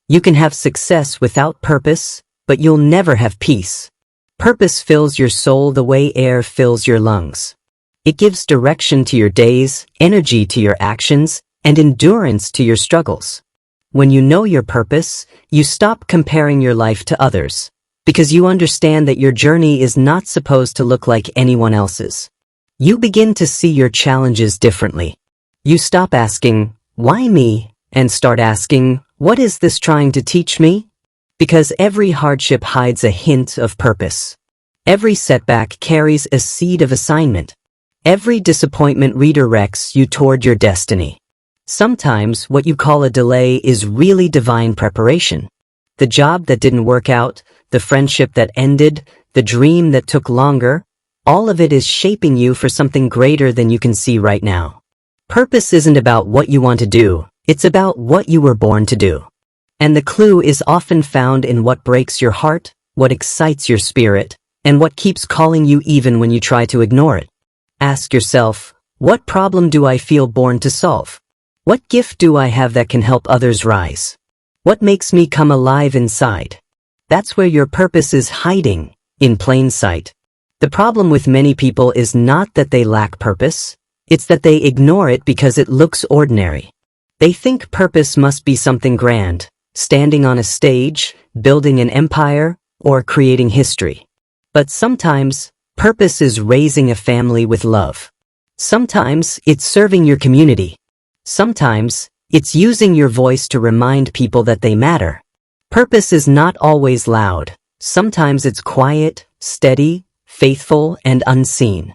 You can have success without purpose, but you'll never have peace. Purpose fills your soul the way air fills your lungs. It gives direction to your days, energy to your actions, and endurance to your struggles. When you know your purpose, you stop comparing your life to others, because you understand that your journey is not supposed to look like anyone else's. You begin to see your challenges differently. You stop asking, "Why me?" and start asking, "What is this trying to teach me?" Because every hardship hides a hint of purpose. Every setback carries a seed of assignment. Every disappointment redirects you toward your destiny. Sometimes what you call a delay is really divine preparation. The job that didn't work out, the friendship that ended, the dream that took longer, all of it is shaping you for something greater than you can see right now. Purpose isn't about what you want to do, it's about what you were born to do. And the clue is often found in what breaks your heart, what excites your spirit, and what keeps calling you even when you try to ignore it. Ask yourself, what problem do I feel born to solve? What gift do I have that can help others rise? What makes me come alive inside? That's where your purpose is hiding, in plain sight. The problem with many people is not that they lack purpose, it's that they ignore it because it looks ordinary. They think purpose must be something grand, standing on a stage, building an empire, or creating history. But sometimes, purpose is raising a family with love. Sometimes, it's serving your community. Sometimes, it's using your voice to remind people that they matter. Purpose is not always loud. Sometimes it's quiet, steady, faithful, and unseen.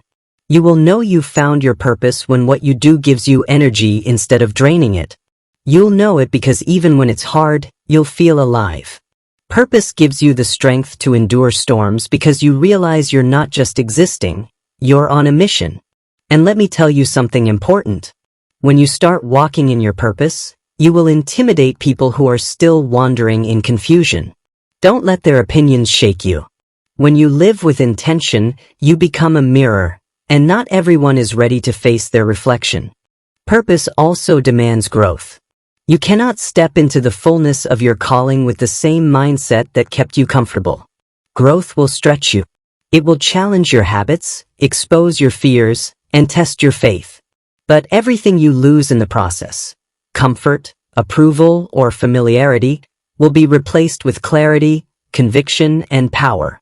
You will know you've found your purpose when what you do gives you energy instead of draining it. You'll know it because even when it's hard, you'll feel alive. Purpose gives you the strength to endure storms because you realize you're not just existing, you're on a mission. And let me tell you something important. When you start walking in your purpose, you will intimidate people who are still wandering in confusion. Don't let their opinions shake you. When you live with intention, you become a mirror, and not everyone is ready to face their reflection. Purpose also demands growth. You cannot step into the fullness of your calling with the same mindset that kept you comfortable. Growth will stretch you. It will challenge your habits, expose your fears, and test your faith. But everything you lose in the process, comfort, approval, or familiarity, will be replaced with clarity, conviction, and power.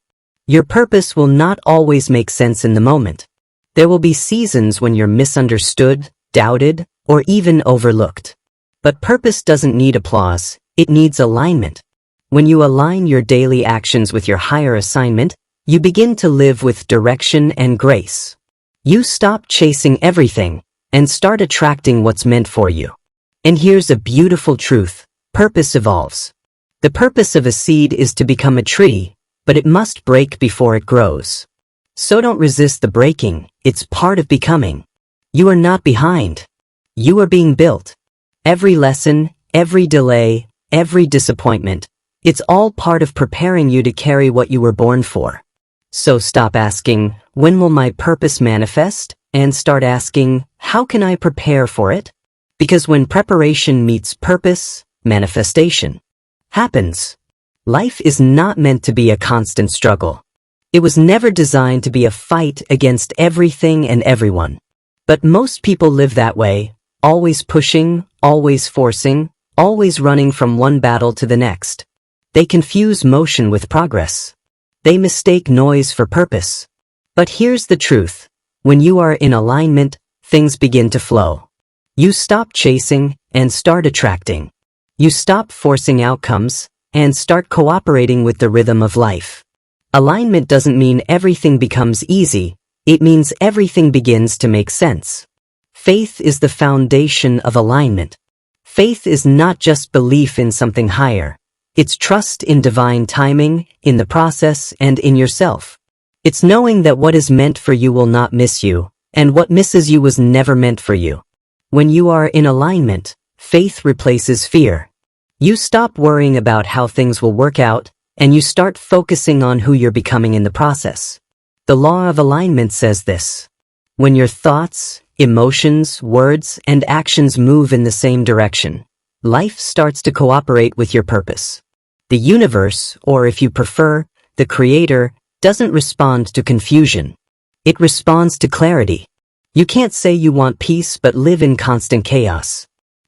Your purpose will not always make sense in the moment. There will be seasons when you're misunderstood, doubted, or even overlooked. But purpose doesn't need applause, It needs alignment. When you align your daily actions with your higher assignment, you begin to live with direction and grace. You stop chasing everything and start attracting what's meant for you. And here's a beautiful truth: purpose evolves. The purpose of a seed is to become a tree, but it must break before it grows. So don't resist the breaking, it's part of becoming. You are not behind. You are being built. Every lesson, every delay, every disappointment, it's all part of preparing you to carry what you were born for. So stop asking, when will my purpose manifest? And start asking, how can I prepare for it? Because when preparation meets purpose, manifestation happens. Life is not meant to be a constant struggle. It was never designed to be a fight against everything and everyone. But most people live that way, always pushing, always forcing, always running from one battle to the next. They confuse motion with progress. They mistake noise for purpose. But here's the truth: when you are in alignment, things begin to flow. You stop chasing and start attracting. You stop forcing outcomes and start cooperating with the rhythm of life. Alignment doesn't mean everything becomes easy, it means everything begins to make sense. Faith is the foundation of alignment. Faith is not just belief in something higher. It's trust in divine timing, in the process, and in yourself. It's knowing that what is meant for you will not miss you, and what misses you was never meant for you. When you are in alignment, faith replaces fear. You stop worrying about how things will work out, and you start focusing on who you're becoming in the process. The law of alignment says this: when your thoughts, emotions, words, and actions move in the same direction, life starts to cooperate with your purpose. The universe, or if you prefer, the Creator, doesn't respond to confusion. It responds to clarity. You can't say you want peace but live in constant chaos.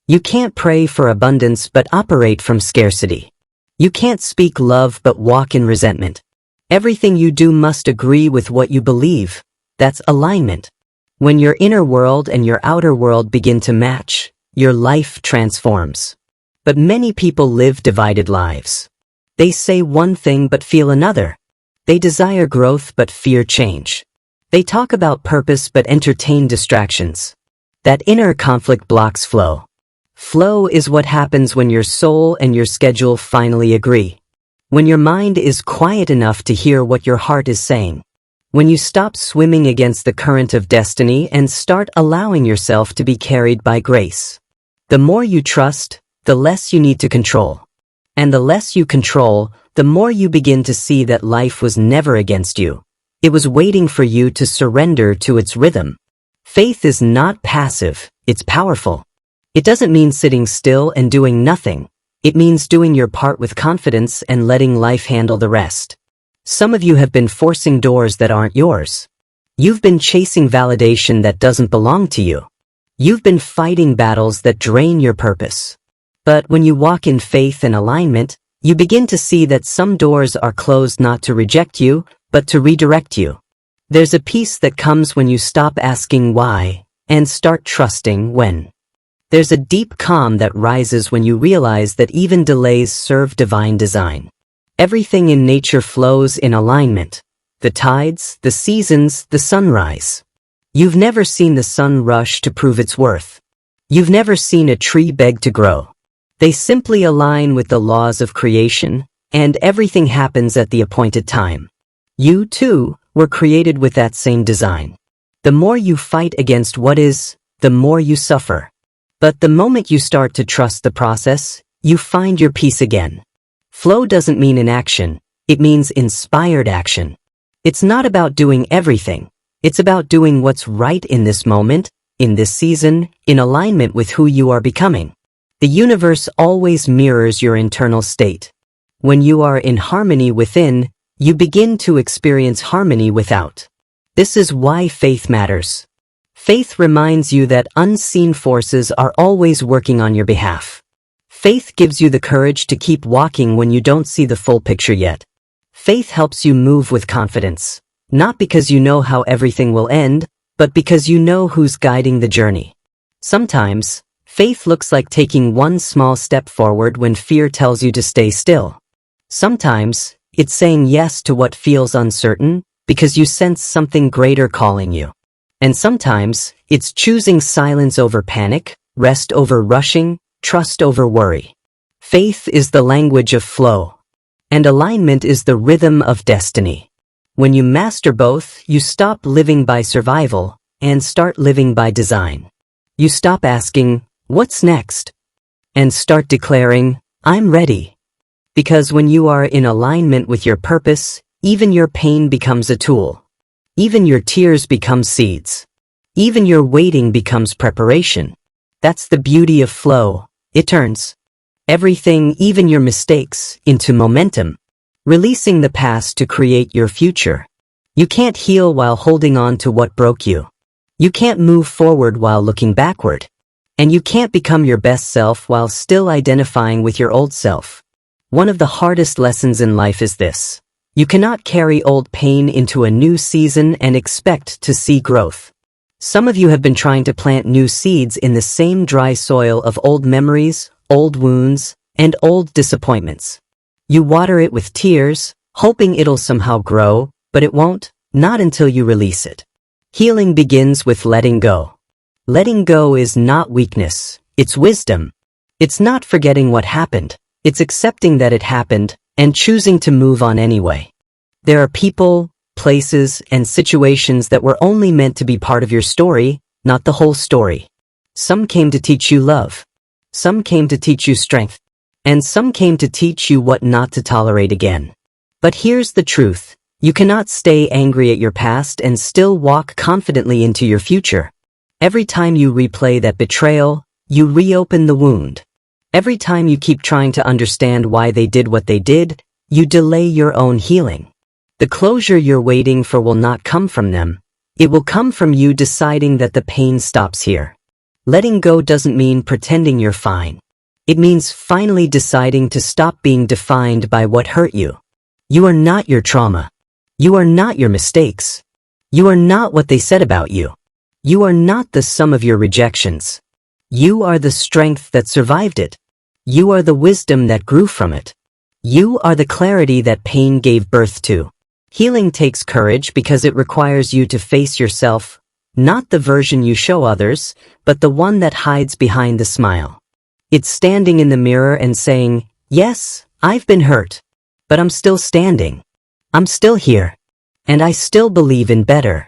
You can't pray for abundance but operate from scarcity. You can't speak love but walk in resentment. Everything you do must agree with what you believe. That's alignment. When your inner world and your outer world begin to match, your life transforms. But many people live divided lives. They say one thing but feel another. They desire growth but fear change. They talk about purpose but entertain distractions. That inner conflict blocks flow. Flow is what happens when your soul and your schedule finally agree. When your mind is quiet enough to hear what your heart is saying. When you stop swimming against the current of destiny and start allowing yourself to be carried by grace. The more you trust, the less you need to control. And the less you control, the more you begin to see that life was never against you. It was waiting for you to surrender to its rhythm. Faith is not passive, it's powerful. It doesn't mean sitting still and doing nothing. It means doing your part with confidence and letting life handle the rest. Some of you have been forcing doors that aren't yours. You've been chasing validation that doesn't belong to you. You've been fighting battles that drain your purpose. But when you walk in faith and alignment, you begin to see that some doors are closed not to reject you, but to redirect you. There's a peace that comes when you stop asking why and start trusting when. There's a deep calm that rises when you realize that even delays serve divine design. Everything in nature flows in alignment. The tides, the seasons, the sunrise. You've never seen the sun rush to prove its worth. You've never seen a tree beg to grow. They simply align with the laws of creation, and everything happens at the appointed time. You, too, were created with that same design. The more you fight against what is, the more you suffer. But the moment you start to trust the process, you find your peace again. Flow doesn't mean inaction, it means inspired action. It's not about doing everything. It's about doing what's right in this moment, in this season, in alignment with who you are becoming. The universe always mirrors your internal state. When you are in harmony within, you begin to experience harmony without. This is why faith matters. Faith reminds you that unseen forces are always working on your behalf. Faith gives you the courage to keep walking when you don't see the full picture yet. Faith helps you move with confidence, not because you know how everything will end, but because you know who's guiding the journey. Sometimes, Faith looks like taking one small step forward when fear tells you to stay still. Sometimes, it's saying yes to what feels uncertain because you sense something greater calling you. And sometimes, it's choosing silence over panic, rest over rushing, trust over worry. Faith is the language of flow, and alignment is the rhythm of destiny. When you master both, you stop living by survival and start living by design. You stop asking, "What's next?" and start declaring, "I'm ready." Because when you are in alignment with your purpose, even your pain becomes a tool. Even your tears become seeds. Even your waiting becomes preparation. That's the beauty of flow. It turns everything, even your mistakes, into momentum, releasing the past to create your future. You can't heal while holding on to what broke you. You can't move forward while looking backward. And you can't become your best self while still identifying with your old self. One of the hardest lessons in life is this: you cannot carry old pain into a new season and expect to see growth. Some of you have been trying to plant new seeds in the same dry soil of old memories, old wounds, and old disappointments. You water it with tears, hoping it'll somehow grow, but it won't, not until you release it. Healing begins with letting go. Letting go is not weakness, it's wisdom. It's not forgetting what happened, it's accepting that it happened and choosing to move on anyway. There are people, places, and situations that were only meant to be part of your story, not the whole story. Some came to teach you love. Some came to teach you strength. And some came to teach you what not to tolerate again. But here's the truth: you cannot stay angry at your past and still walk confidently into your future. Every time you replay that betrayal, you reopen the wound. Every time you keep trying to understand why they did what they did, you delay your own healing. The closure you're waiting for will not come from them. It will come from you deciding that the pain stops here. Letting go doesn't mean pretending you're fine. It means finally deciding to stop being defined by what hurt you. You are not your trauma. You are not your mistakes. You are not what they said about you. You are not the sum of your rejections. You are the strength that survived it. You are the wisdom that grew from it. You are the clarity that pain gave birth to. Healing takes courage because it requires you to face yourself, not the version you show others, but the one that hides behind the smile. It's standing in the mirror and saying, "Yes, I've been hurt, but I'm still standing. I'm still here. And I still believe in better."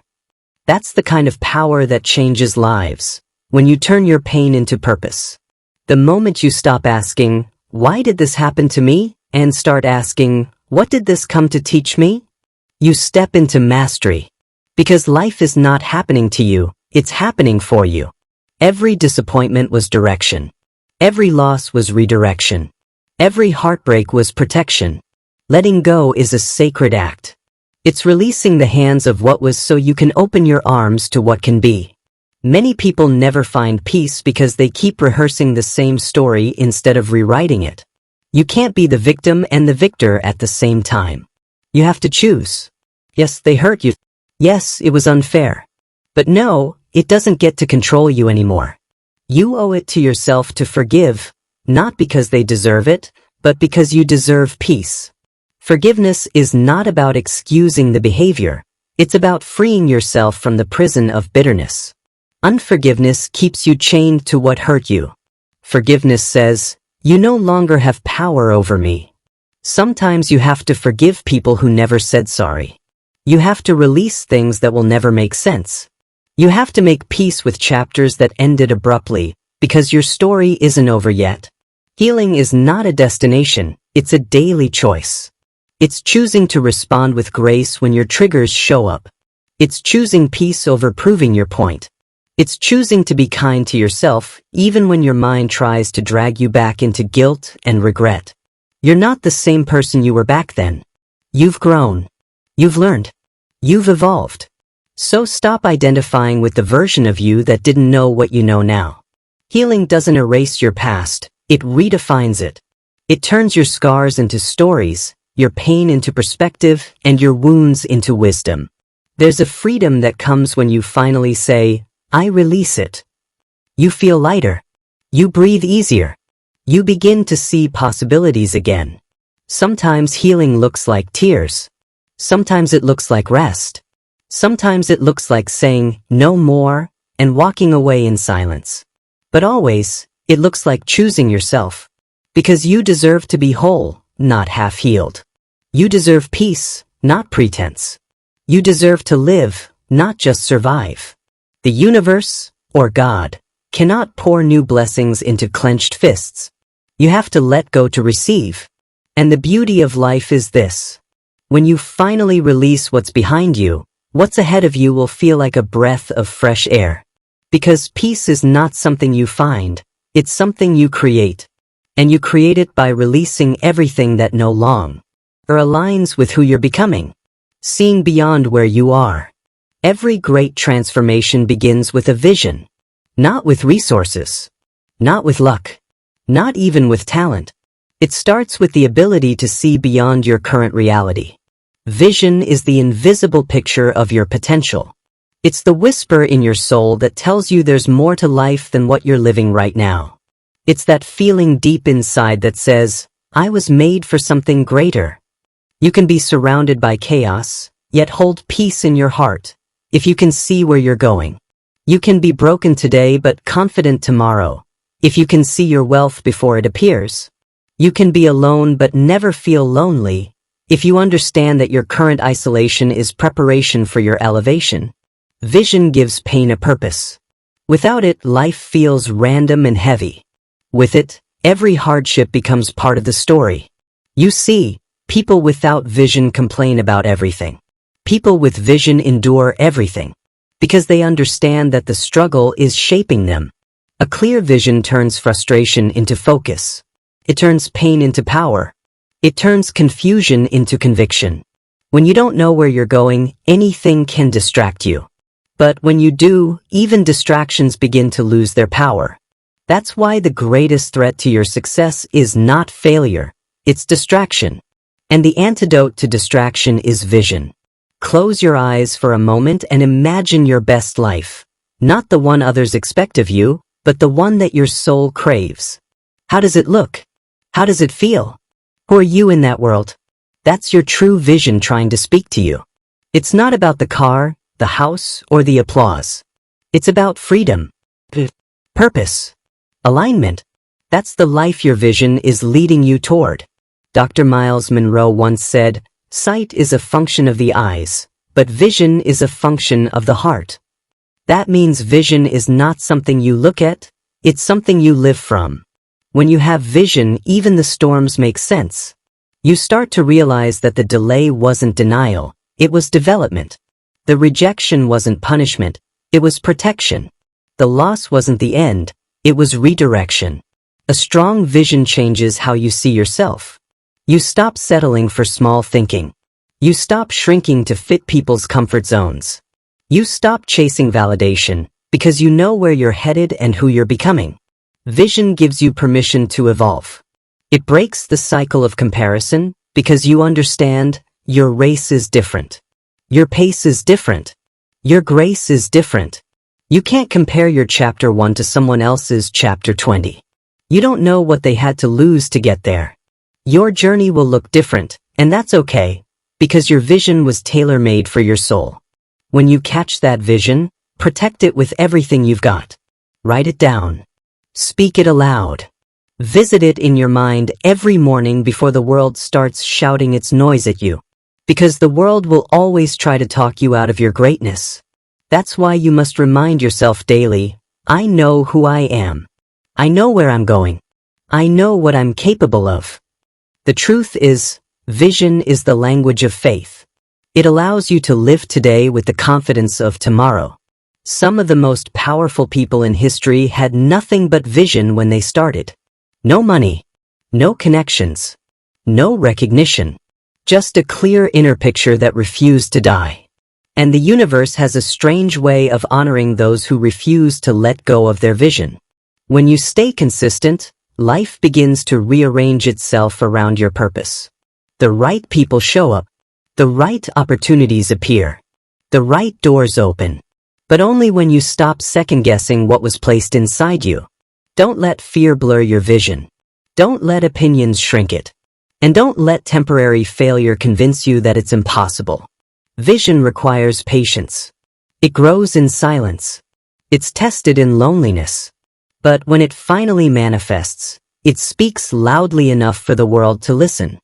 That's the kind of power that changes lives, when you turn your pain into purpose. The moment you stop asking, "Why did this happen to me?" and start asking, "What did this come to teach me?" you step into mastery. Because life is not happening to you, it's happening for you. Every disappointment was direction. Every loss was redirection. Every heartbreak was protection. Letting go is a sacred act. It's releasing the hands of what was so you can open your arms to what can be. Many people never find peace because they keep rehearsing the same story instead of rewriting it. You can't be the victim and the victor at the same time. You have to choose. Yes, they hurt you. Yes, it was unfair. But no, it doesn't get to control you anymore. You owe it to yourself to forgive, not because they deserve it, but because you deserve peace. Forgiveness is not about excusing the behavior. It's about freeing yourself from the prison of bitterness. Unforgiveness keeps you chained to what hurt you. Forgiveness says, "You no longer have power over me." Sometimes you have to forgive people who never said sorry. You have to release things that will never make sense. You have to make peace with chapters that ended abruptly, because your story isn't over yet. Healing is not a destination, it's a daily choice. It's choosing to respond with grace when your triggers show up. It's choosing peace over proving your point. It's choosing to be kind to yourself, even when your mind tries to drag you back into guilt and regret. You're not the same person you were back then. You've grown. You've learned. You've evolved. So stop identifying with the version of you that didn't know what you know now. Healing doesn't erase your past, it redefines it. It turns your scars into stories, your pain into perspective, and your wounds into wisdom. There's a freedom that comes when you finally say, "I release it." You feel lighter. You breathe easier. You begin to see possibilities again. Sometimes healing looks like tears. Sometimes it looks like rest. Sometimes it looks like saying, no more, and walking away in silence. But always, it looks like choosing yourself. Because you deserve to be whole, not half-healed. You deserve peace, not pretense. You deserve to live, not just survive. The universe, or God, cannot pour new blessings into clenched fists. You have to let go to receive. And the beauty of life is this. When you finally release what's behind you, what's ahead of you will feel like a breath of fresh air. Because peace is not something you find, it's something you create. And you create it by releasing everything that no longer aligns with who you're becoming. Seeing beyond where you are. Every great transformation begins with a vision. Not with resources. Not with luck. Not even with talent. It starts with the ability to see beyond your current reality. Vision is the invisible picture of your potential. It's the whisper in your soul that tells you there's more to life than what you're living right now. It's that feeling deep inside that says, I was made for something greater. You can be surrounded by chaos, yet hold peace in your heart, if you can see where you're going. You can be broken today but confident tomorrow, if you can see your wealth before it appears. You can be alone but never feel lonely, if you understand that your current isolation is preparation for your elevation. Vision gives pain a purpose. Without it, life feels random and heavy. With it, every hardship becomes part of the story. You see, people without vision complain about everything. People with vision endure everything. Because they understand that the struggle is shaping them. A clear vision turns frustration into focus. It turns pain into power. It turns confusion into conviction. When you don't know where you're going, anything can distract you. But when you do, even distractions begin to lose their power. That's why the greatest threat to your success is not failure, it's distraction. And the antidote to distraction is vision. Close your eyes for a moment and imagine your best life. Not the one others expect of you, but the one that your soul craves. How does it look? How does it feel? Who are you in that world? That's your true vision trying to speak to you. It's not about the car, the house, or the applause. It's about freedom, purpose, alignment. That's the life your vision is leading you toward. Dr. Miles Monroe once said, sight is a function of the eyes, but vision is a function of the heart. That means vision is not something you look at, it's something you live from. When you have vision, even the storms make sense. You start to realize that the delay wasn't denial, it was development. The rejection wasn't punishment, it was protection. The loss wasn't the end, it was redirection. A strong vision changes how you see yourself. You stop settling for small thinking. You stop shrinking to fit people's comfort zones. You stop chasing validation because you know where you're headed and who you're becoming. Vision gives you permission to evolve. It breaks the cycle of comparison because you understand your race is different. Your pace is different. Your grace is different. You can't compare your chapter 1 to someone else's chapter 20. You don't know what they had to lose to get there. Your journey will look different, and that's okay, because your vision was tailor-made for your soul. When you catch that vision, protect it with everything you've got. Write it down. Speak it aloud. Visit it in your mind every morning before the world starts shouting its noise at you. Because the world will always try to talk you out of your greatness. That's why you must remind yourself daily, I know who I am. I know where I'm going. I know what I'm capable of. The truth is, vision is the language of faith. It allows you to live today with the confidence of tomorrow. Some of the most powerful people in history had nothing but vision when they started. No money. No connections. No recognition. Just a clear inner picture that refused to die. And the universe has a strange way of honoring those who refuse to let go of their vision. When you stay consistent, life begins to rearrange itself around your purpose. The right people show up. The right opportunities appear. The right doors open. But only when you stop second-guessing what was placed inside you. Don't let fear blur your vision. Don't let opinions shrink it. And don't let temporary failure convince you that it's impossible. Vision requires patience. It grows in silence. It's tested in loneliness. But when it finally manifests, it speaks loudly enough for the world to listen.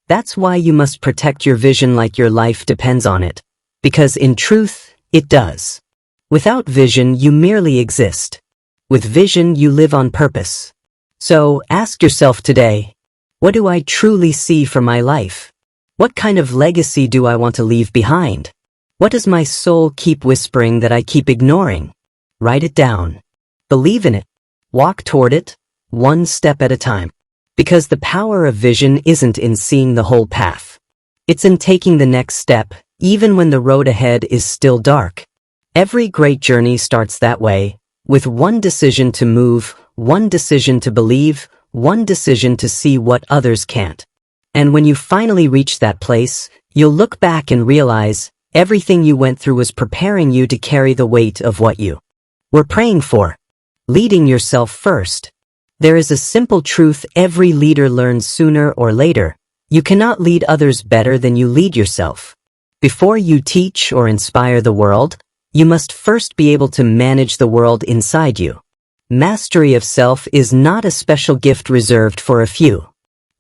That's why you must protect your vision like your life depends on it. Because in truth, it does. Without vision, you merely exist. With vision, you live on purpose. So ask yourself today, what do I truly see for my life? What kind of legacy do I want to leave behind? What does my soul keep whispering that I keep ignoring? Write it down. Believe in it. Walk toward it, one step at a time. Because the power of vision isn't in seeing the whole path. It's in taking the next step, even when the road ahead is still dark. Every great journey starts that way, with one decision to move, one decision to believe, one decision to see what others can't. And when you finally reach that place, you'll look back and realize everything you went through was preparing you to carry the weight of what you were praying for. Leading yourself first. There is a simple truth every leader learns sooner or later. You cannot lead others better than you lead yourself. Before you teach or inspire the world, you must first be able to manage the world inside you. Mastery of self is not a special gift reserved for a few.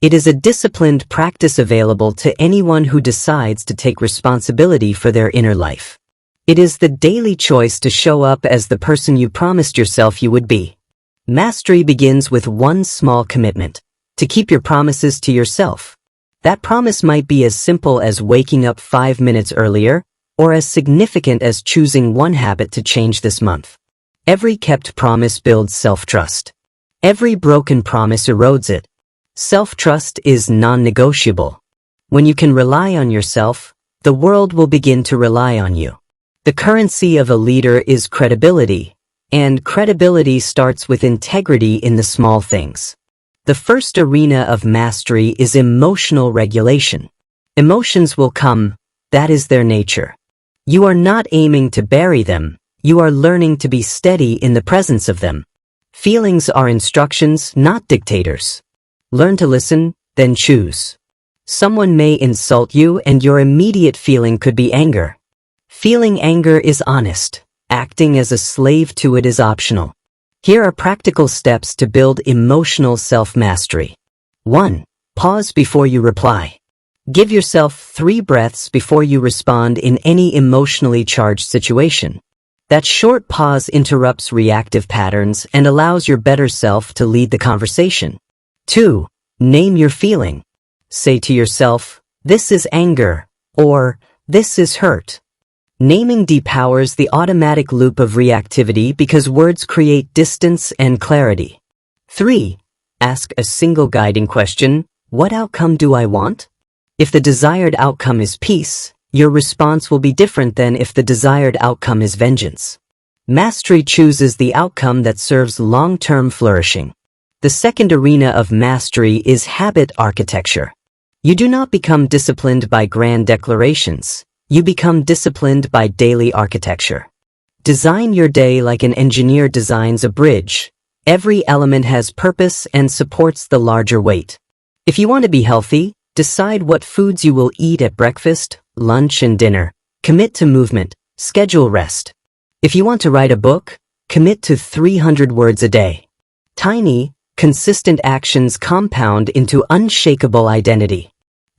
It is a disciplined practice available to anyone who decides to take responsibility for their inner life. It is the daily choice to show up as the person you promised yourself you would be. Mastery begins with one small commitment, to keep your promises to yourself. That promise might be as simple as waking up 5 minutes earlier, or as significant as choosing one habit to change this month. Every kept promise builds self-trust. Every broken promise erodes it. Self-trust is non-negotiable. When you can rely on yourself, the world will begin to rely on you. The currency of a leader is credibility, and credibility starts with integrity in the small things. The first arena of mastery is emotional regulation. Emotions will come, that is their nature. You are not aiming to bury them, you are learning to be steady in the presence of them. Feelings are instructions, not dictators. Learn to listen, then choose. Someone may insult you and your immediate feeling could be anger. Feeling anger is honest. Acting as a slave to it is optional. Here are practical steps to build emotional self-mastery. 1. Pause before you reply. Give yourself 3 breaths before you respond in any emotionally charged situation. That short pause interrupts reactive patterns and allows your better self to lead the conversation. 2. Name your feeling. Say to yourself, this is anger, or this is hurt. Naming depowers the automatic loop of reactivity because words create distance and clarity. 3. Ask a single guiding question, what outcome do I want? If the desired outcome is peace, your response will be different than if the desired outcome is vengeance. Mastery chooses the outcome that serves long-term flourishing. The second arena of mastery is habit architecture. You do not become disciplined by grand declarations. You become disciplined by daily architecture. Design your day like an engineer designs a bridge. Every element has purpose and supports the larger weight. If you want to be healthy, decide what foods you will eat at breakfast, lunch, and dinner. Commit to movement. Schedule rest. If you want to write a book, commit to 300 words a day. Tiny, consistent actions compound into unshakable identity.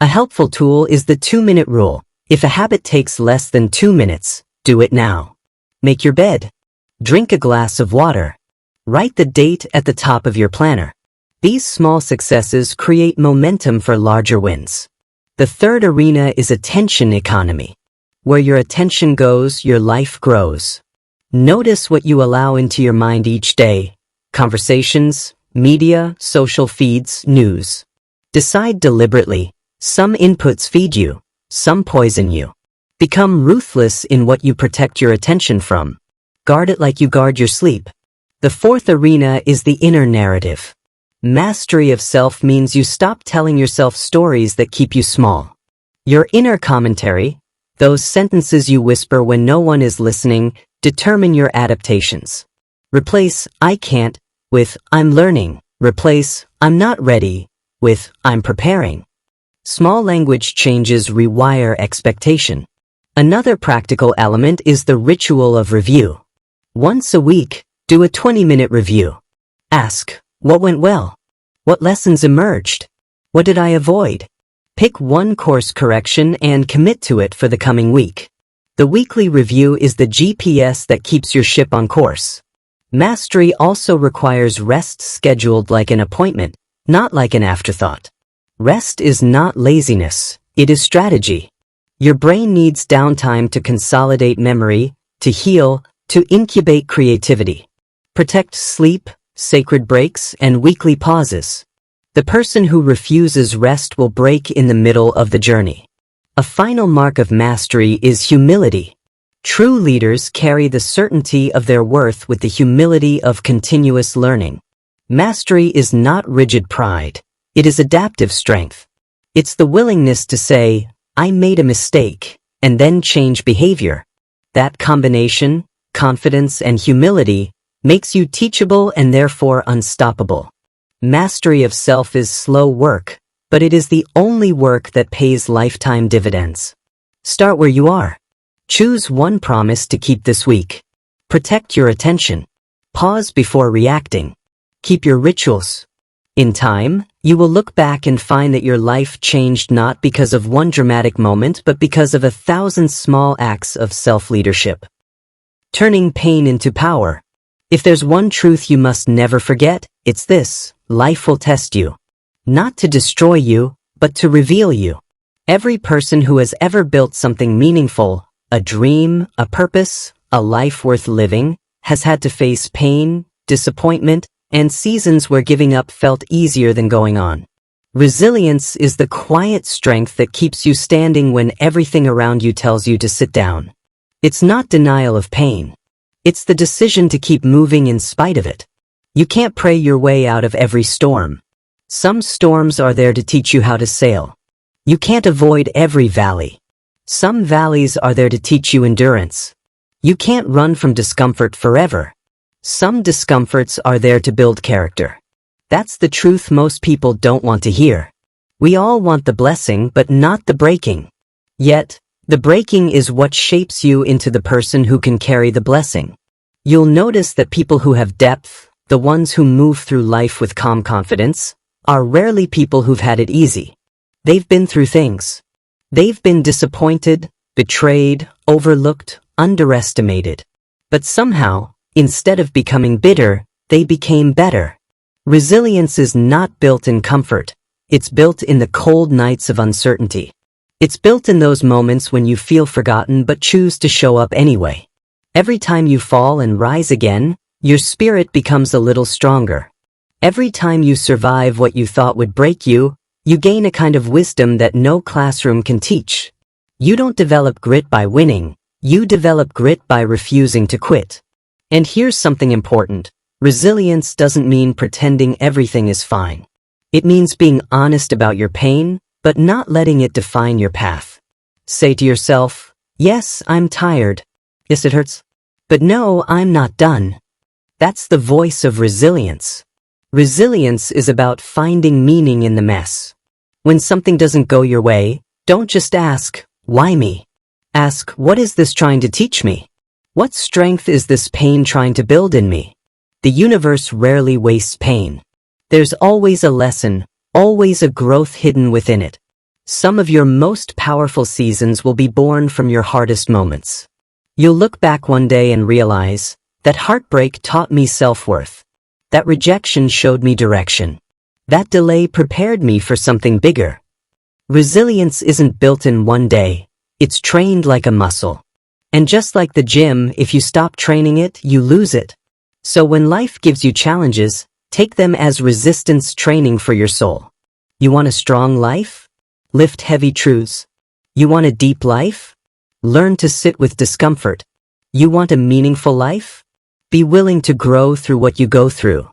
A helpful tool is the 2-minute rule. If a habit takes less than 2 minutes, do it now. Make your bed. Drink a glass of water. Write the date at the top of your planner. These small successes create momentum for larger wins. The third arena is attention economy. Where your attention goes, your life grows. Notice what you allow into your mind each day. Conversations, media, social feeds, news. Decide deliberately. Some inputs feed you. Some poison you. Become ruthless in what you protect your attention from. Guard it like you guard your sleep. The fourth arena is the inner narrative. Mastery of self means you stop telling yourself stories that keep you small. Your inner commentary, those sentences you whisper when no one is listening, determine your adaptations. Replace "I can't" with "I'm learning." Replace "I'm not ready" with "I'm preparing." Small language changes rewire expectation. Another practical element is the ritual of review. Once a week, do a 20-minute review. Ask, what went well? What lessons emerged? What did I avoid? Pick one course correction and commit to it for the coming week. The weekly review is the GPS that keeps your ship on course. Mastery also requires rest scheduled like an appointment, not like an afterthought. Rest is not laziness, it is strategy. Your brain needs downtime to consolidate memory, to heal, to incubate creativity. Protect sleep, sacred breaks, and weekly pauses. The person who refuses rest will break in the middle of the journey. A final mark of mastery is humility. True leaders carry the certainty of their worth with the humility of continuous learning. Mastery is not rigid pride. It is adaptive strength. It's the willingness to say, I made a mistake, and then change behavior. That combination, confidence and humility, makes you teachable and therefore unstoppable. Mastery of self is slow work, but it is the only work that pays lifetime dividends. Start where you are. Choose one promise to keep this week. Protect your attention. Pause before reacting. Keep your rituals. In time, you will look back and find that your life changed not because of one dramatic moment, but because of 1,000 small acts of self-leadership. Turning pain into power. If there's one truth you must never forget, it's this: life will test you. Not to destroy you, but to reveal you. Every person who has ever built something meaningful, a dream, a purpose, a life worth living, has had to face pain, disappointment, and seasons where giving up felt easier than going on. Resilience is the quiet strength that keeps you standing when everything around you tells you to sit down. It's not denial of pain. It's the decision to keep moving in spite of it. You can't pray your way out of every storm. Some storms are there to teach you how to sail. You can't avoid every valley. Some valleys are there to teach you endurance. You can't run from discomfort forever. Some discomforts are there to build character. That's the truth most people don't want to hear. We all want the blessing, but not the breaking. Yet, the breaking is what shapes you into the person who can carry the blessing. You'll notice that people who have depth, the ones who move through life with calm confidence, are rarely people who've had it easy. They've been through things. They've been disappointed, betrayed, overlooked, underestimated. But somehow, instead of becoming bitter, they became better. Resilience is not built in comfort. It's built in the cold nights of uncertainty. It's built in those moments when you feel forgotten but choose to show up anyway. Every time you fall and rise again, your spirit becomes a little stronger. Every time you survive what you thought would break you, you gain a kind of wisdom that no classroom can teach. You don't develop grit by winning. You develop grit by refusing to quit. And here's something important. Resilience doesn't mean pretending everything is fine. It means being honest about your pain, but not letting it define your path. Say to yourself, yes, I'm tired. Yes, it hurts. But no, I'm not done. That's the voice of resilience. Resilience is about finding meaning in the mess. When something doesn't go your way, don't just ask, why me? Ask, what is this trying to teach me? What strength is this pain trying to build in me? The universe rarely wastes pain. There's always a lesson, always a growth hidden within it. Some of your most powerful seasons will be born from your hardest moments. You'll look back one day and realize, that heartbreak taught me self-worth. That rejection showed me direction. That delay prepared me for something bigger. Resilience isn't built in one day. It's trained like a muscle. And just like the gym, if you stop training it, you lose it. So when life gives you challenges, take them as resistance training for your soul. You want a strong life? Lift heavy truths. You want a deep life? Learn to sit with discomfort. You want a meaningful life? Be willing to grow through what you go through.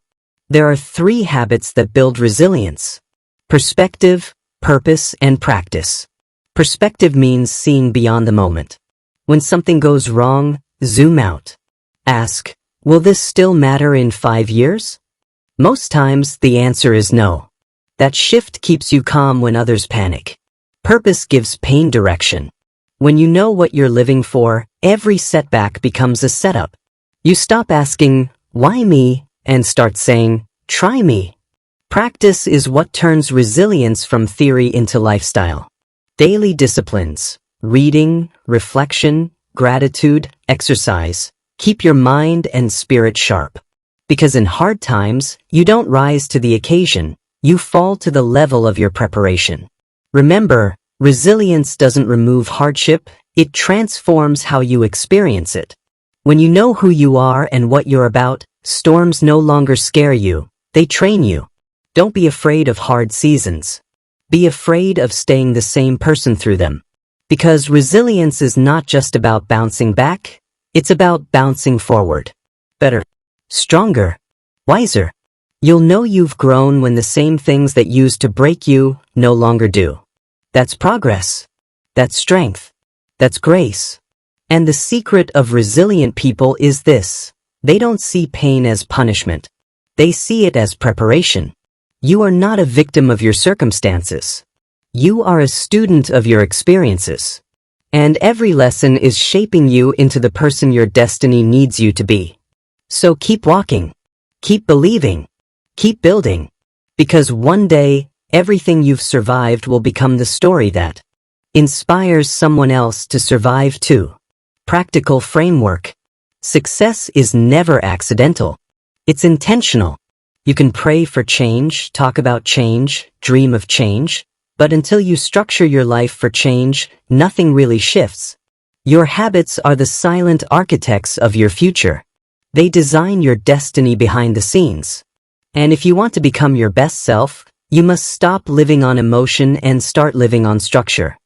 There are 3 habits that build resilience: perspective, purpose, and practice. Perspective means seeing beyond the moment. When something goes wrong, zoom out. Ask, will this still matter in 5 years? Most times, the answer is no. That shift keeps you calm when others panic. Purpose gives pain direction. When you know what you're living for, every setback becomes a setup. You stop asking, why me, and start saying, try me. Practice is what turns resilience from theory into lifestyle. Daily disciplines, reading, reflection, gratitude, exercise, keep your mind and spirit sharp. Because in hard times, you don't rise to the occasion, you fall to the level of your preparation. Remember, resilience doesn't remove hardship, it transforms how you experience it. When you know who you are and what you're about, storms no longer scare you, they train you. Don't be afraid of hard seasons. Be afraid of staying the same person through them. Because resilience is not just about bouncing back, it's about bouncing forward. Better, stronger, wiser. You'll know you've grown when the same things that used to break you no longer do. That's progress. That's strength. That's grace. And the secret of resilient people is this: they don't see pain as punishment. They see it as preparation. You are not a victim of your circumstances. You are a student of your experiences. And every lesson is shaping you into the person your destiny needs you to be. So keep walking. Keep believing. Keep building. Because one day, everything you've survived will become the story that inspires someone else to survive too. Practical framework. Success is never accidental. It's intentional. You can pray for change, talk about change, dream of change, but until you structure your life for change, nothing really shifts. Your habits are the silent architects of your future. They design your destiny behind the scenes. And if you want to become your best self, you must stop living on emotion and start living on structure.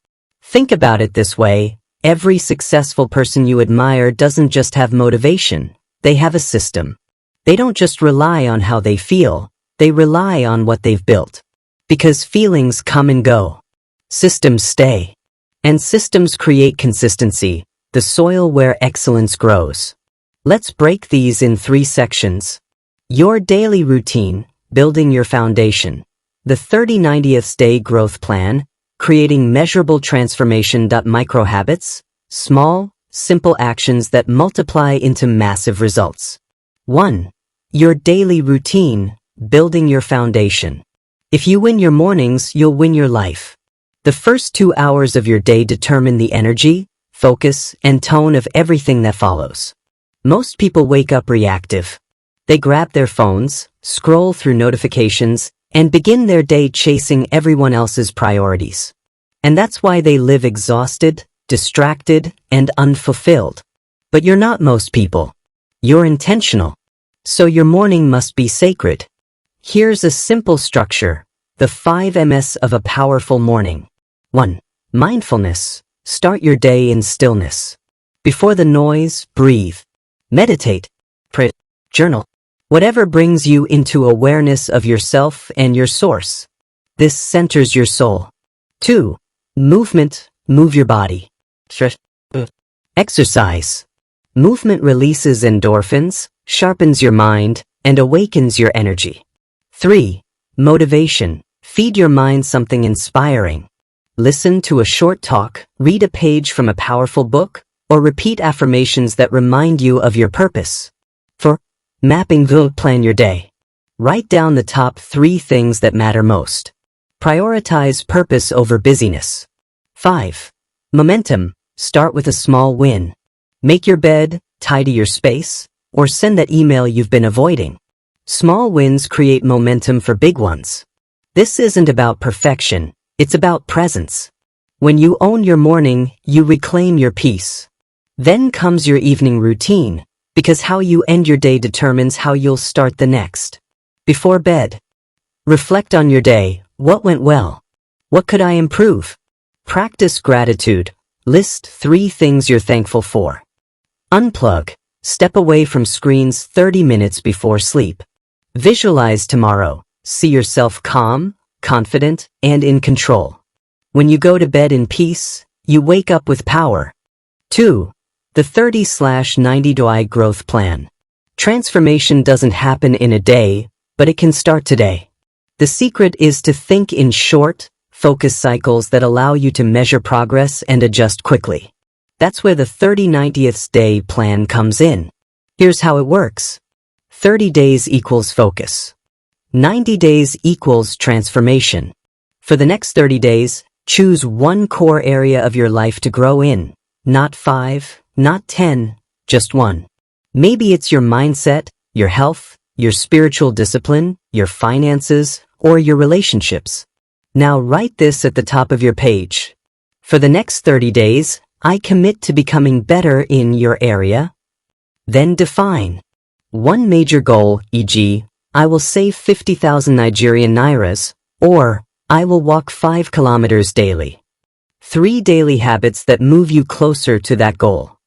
Think about it this way: every successful person you admire doesn't just have motivation, they have a system. They don't just rely on how they feel, they rely on what they've built. Because feelings come and go. Systems stay. And systems create consistency, the soil where excellence grows. Let's break these in 3 sections. Your daily routine, building your foundation. The 30-90th day growth plan, creating measurable transformation. Micro habits, small, simple actions that multiply into massive results. 1. Your daily routine, building your foundation. If you win your mornings, you'll win your life. The first 2 hours of your day determine the energy, focus, and tone of everything that follows. Most people wake up reactive. They grab their phones, scroll through notifications, and begin their day chasing everyone else's priorities. And that's why they live exhausted, distracted, and unfulfilled. But you're not most people. You're intentional. So your morning must be sacred. Here's a simple structure, the 5 M's of a powerful morning. 1. Mindfulness. Start your day in stillness. Before the noise, breathe. Meditate. Pray. Journal. Whatever brings you into awareness of yourself and your source. This centers your soul. 2. Movement. Move your body. Exercise. Movement releases endorphins, sharpens your mind, and awakens your energy. 3. Motivation. Feed your mind something inspiring. Listen to a short talk, read a page from a powerful book, or repeat affirmations that remind you of your purpose. 4. Mapping. Plan your day. Write down the top 3 things that matter most. Prioritize purpose over busyness. 5. Momentum. Start with a small win. Make your bed, tidy your space, or send that email you've been avoiding. Small wins create momentum for big ones. This isn't about perfection, it's about presence. When you own your morning, you reclaim your peace. Then comes your evening routine, because how you end your day determines how you'll start the next. Before bed, reflect on your day. What went well? What could I improve? Practice gratitude. List 3 things you're thankful for. Unplug. Step away from screens 30 minutes before sleep. Visualize tomorrow. See yourself calm, confident, and in control. When you go to bed in peace, you wake up with power. 2. The 30/90 day growth plan. Transformation doesn't happen in a day, but it can start today. The secret is to think in short, focused cycles that allow you to measure progress and adjust quickly. That's where the 30-90th day plan comes in. Here's how it works. 30 days equals focus. 90 days equals transformation. For the next 30 days, choose one core area of your life to grow in. Not 5, not 10, just one. Maybe it's your mindset, your health, your spiritual discipline, your finances, or your relationships. Now write this at the top of your page. For the next 30 days, I commit to becoming better in your area. Then define. One major goal, e.g., I will save 50,000 Nigerian nairas, or I will walk 5 kilometers daily. 3 daily habits that move you closer to that goal.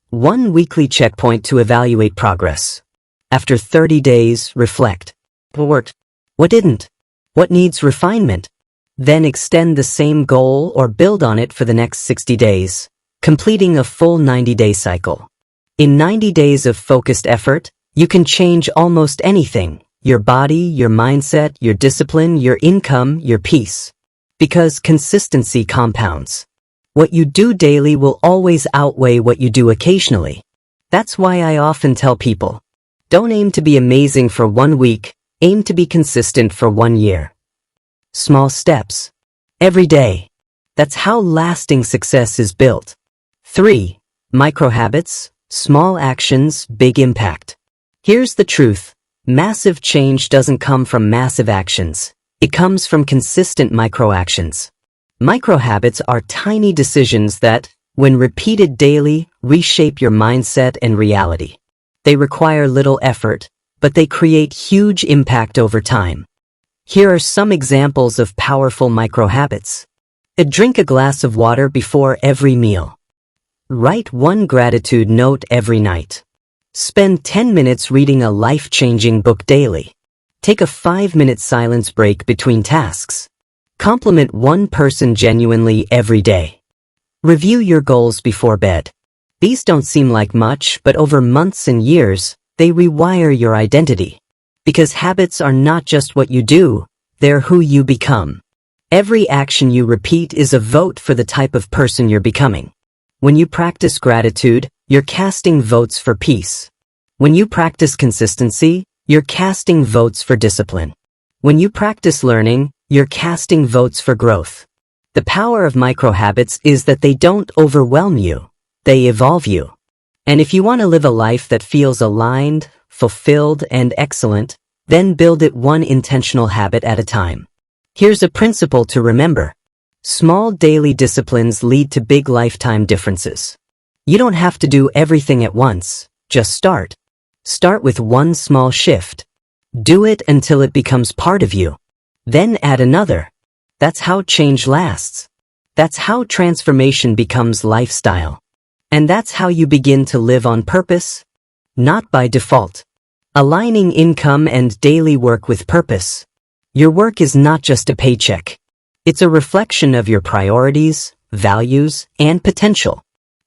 1 weekly checkpoint to evaluate progress. After 30 days, reflect. What worked? What didn't? What needs refinement? Then extend the same goal or build on it for the next 60 days, completing a full 90-day cycle. In 90 days of focused effort, you can change almost anything: your body, your mindset, your discipline, your income, your peace. Because consistency compounds. What you do daily will always outweigh what you do occasionally. That's why I often tell people, don't aim to be amazing for 1 week, aim to be consistent for 1 year. Small steps. Every day. That's how lasting success is built. 3. Micro habits, small actions, big impact. Here's the truth. Massive change doesn't come from massive actions. It comes from consistent micro actions. Micro habits are tiny decisions that, when repeated daily, reshape your mindset and reality. They require little effort, but they create huge impact over time. Here are some examples of powerful micro habits. Drink a glass of water before every meal. Write 1 gratitude note every night. Spend 10 minutes reading a life-changing book daily. Take a 5-minute silence break between tasks. Compliment 1 person genuinely every day. Review your goals before bed. These don't seem like much, but over months and years, they rewire your identity. Because habits are not just what you do, they're who you become. Every action you repeat is a vote for the type of person you're becoming. When you practice gratitude, you're casting votes for peace. When you practice consistency, you're casting votes for discipline. When you practice learning, you're casting votes for growth. The power of micro habits is that they don't overwhelm you. They evolve you. And if you want to live a life that feels aligned, fulfilled, and excellent, then build it 1 intentional habit at a time. Here's a principle to remember. Small daily disciplines lead to big lifetime differences. You don't have to do everything at once. Just start. Start with 1 small shift. Do it until it becomes part of you. Then add another. That's how change lasts. That's how transformation becomes lifestyle. And that's how you begin to live on purpose, not by default. Aligning income and daily work with purpose. Your work is not just a paycheck. It's a reflection of your priorities, values, and potential.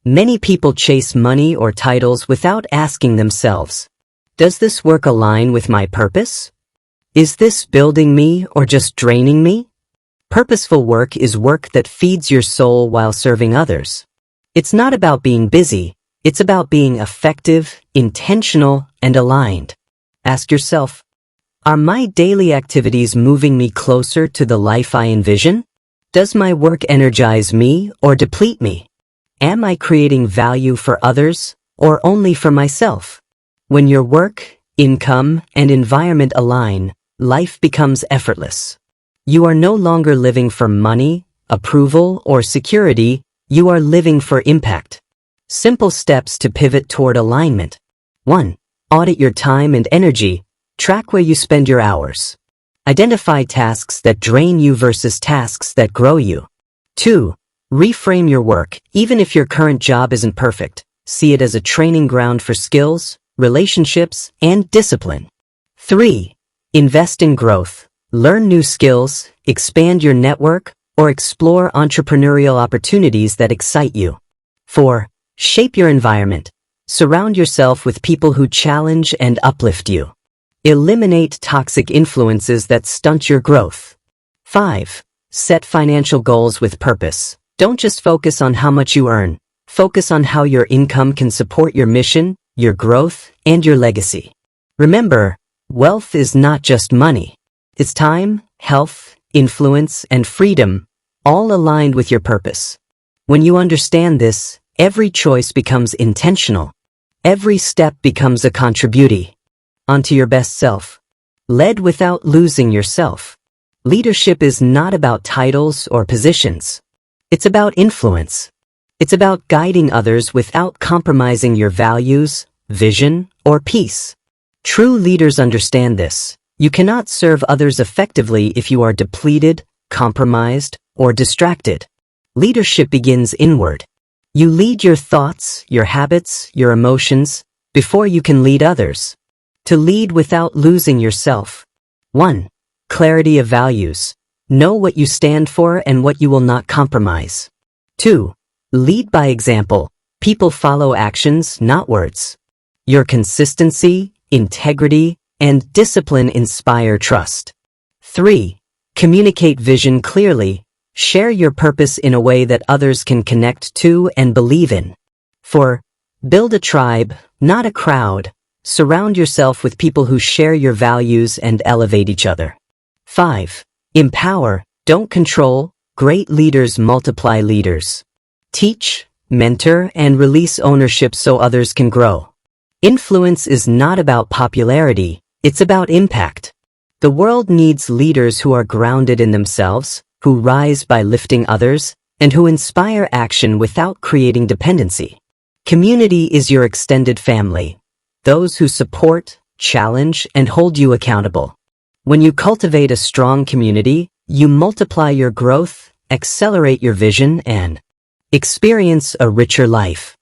Many people chase money or titles without asking themselves, does this work align with my purpose? Is this building me or just draining me? Purposeful work is work that feeds your soul while serving others. It's not about being busy, it's about being effective, intentional, and aligned. Ask yourself, are my daily activities moving me closer to the life I envision? Does my work energize me or deplete me? Am I creating value for others or only for myself? When your work, income, and environment align, life becomes effortless. You are no longer living for money, approval, or security. You are living for impact. Simple steps to pivot toward alignment. 1. Audit your time and energy. Track where you spend your hours. Identify tasks that drain you versus tasks that grow you. 2. Reframe your work. Even if your current job isn't perfect, see it as a training ground for skills, relationships, and discipline. 3. Invest in growth. Learn new skills, expand your network, or explore entrepreneurial opportunities that excite you. 4. Shape your environment. Surround yourself with people who challenge and uplift you. Eliminate toxic influences that stunt your growth. 5. Set financial goals with purpose. Don't just focus on how much you earn. Focus on how your income can support your mission, your growth, and your legacy. Remember, wealth is not just money. It's time, health, influence, and freedom, all aligned with your purpose. When you understand this, every choice becomes intentional. Every step becomes a contribution onto your best self. Led without losing yourself. Leadership is not about titles or positions. It's about influence. It's about guiding others without compromising your values, vision, or peace. True leaders understand this. You cannot serve others effectively if you are depleted, compromised, or distracted. Leadership begins inward. You lead your thoughts, your habits, your emotions, before you can lead others. To lead without losing yourself. 1. Clarity of values. Know what you stand for and what you will not compromise. 2. Lead by example. People follow actions, not words. Your consistency, integrity, and discipline inspire trust. 3. Communicate vision clearly. Share your purpose in a way that others can connect to and believe in. 4. Build a tribe, not a crowd. Surround yourself with people who share your values and elevate each other. 5. Empower, don't control. Great leaders multiply leaders. Teach, mentor, and release ownership so others can grow. Influence is not about popularity, it's about impact. The world needs leaders who are grounded in themselves, who rise by lifting others, and who inspire action without creating dependency. Community is your extended family. Those who support, challenge, and hold you accountable. When you cultivate a strong community, you multiply your growth, accelerate your vision, and experience a richer life.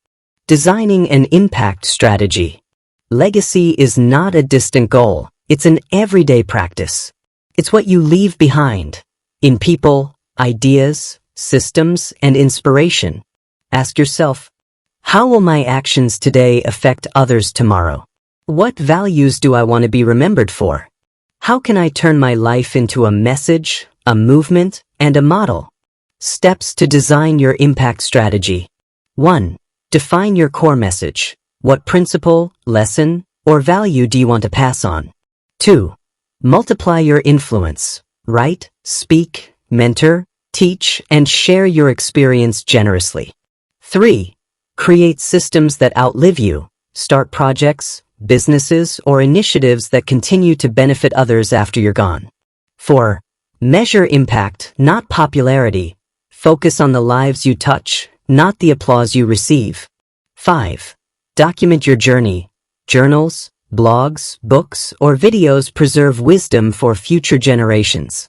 Designing an impact strategy. Legacy is not a distant goal, it's an everyday practice. It's what you leave behind, in people, ideas, systems, and inspiration. Ask yourself, how will my actions today affect others tomorrow? What values do I want to be remembered for? How can I turn my life into a message, a movement, and a model? Steps to design your impact strategy. 1. Define your core message. What principle, lesson, or value do you want to pass on? 2. Multiply your influence. Write, speak, mentor, teach, and share your experience generously. 3. Create systems that outlive you. Start projects, businesses, or initiatives that continue to benefit others after you're gone. 4. Measure impact, not popularity. Focus on the lives you touch, not the applause you receive. 5. Document your journey. Journals, blogs, books, or videos preserve wisdom for future generations.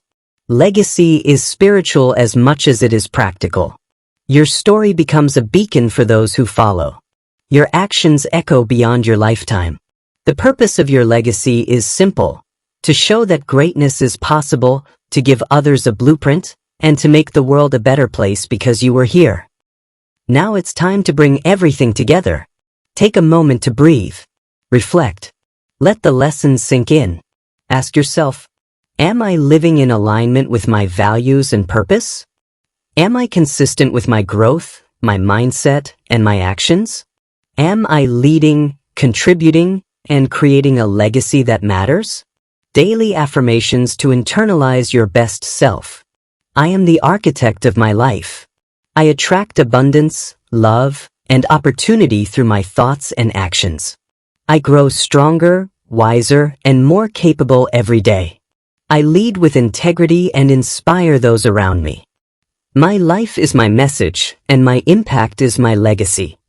Legacy is spiritual as much as it is practical. Your story becomes a beacon for those who follow. Your actions echo beyond your lifetime. The purpose of your legacy is simple: to show that greatness is possible, to give others a blueprint, and to make the world a better place because you were here. Now it's time to bring everything together. Take a moment to breathe. Reflect. Let the lessons sink in. Ask yourself, am I living in alignment with my values and purpose? Am I consistent with my growth, my mindset, and my actions? Am I leading, contributing, and creating a legacy that matters? Daily affirmations to internalize your best self. I am the architect of my life. I attract abundance, love, and opportunity through my thoughts and actions. I grow stronger, wiser, and more capable every day. I lead with integrity and inspire those around me. My life is my message, and my impact is my legacy.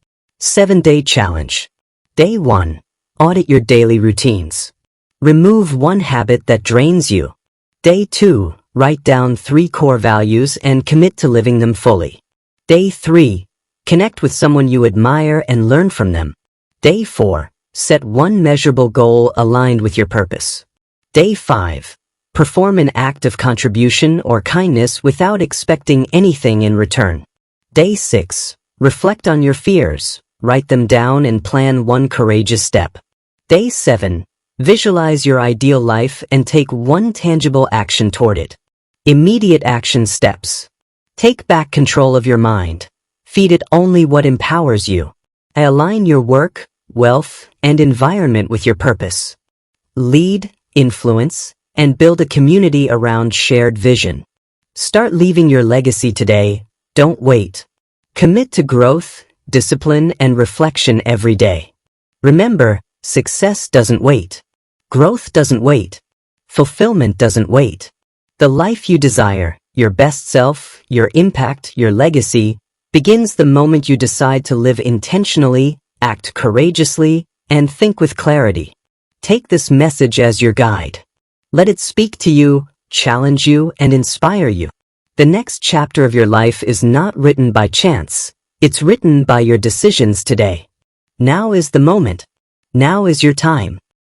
7-Day Challenge. Day 1. Audit your daily routines. Remove one habit that drains you. Day 2. Write down 3 core values and commit to living them fully. Day 3. Connect with someone you admire and learn from them. Day 4. Set one measurable goal aligned with your purpose. Day 5. Perform an act of contribution or kindness without expecting anything in return. Day 6. Reflect on your fears, write them down and plan one courageous step. Day 7. Visualize your ideal life and take one tangible action toward it. Immediate action steps. Take back control of your mind. Feed it only what empowers you. Align your work, wealth, and environment with your purpose. Lead, influence, and build a community around shared vision. Start leaving your legacy today. Don't wait. Commit to growth, discipline, and reflection every day. Remember, success doesn't wait. Growth doesn't wait. Fulfillment doesn't wait. The life you desire, your best self, your impact, your legacy, begins the moment you decide to live intentionally, act courageously, and think with clarity. Take this message as your guide. Let it speak to you, challenge you, and inspire you. The next chapter of your life is not written by chance. It's written by your decisions today. Now is the moment. Now is your time.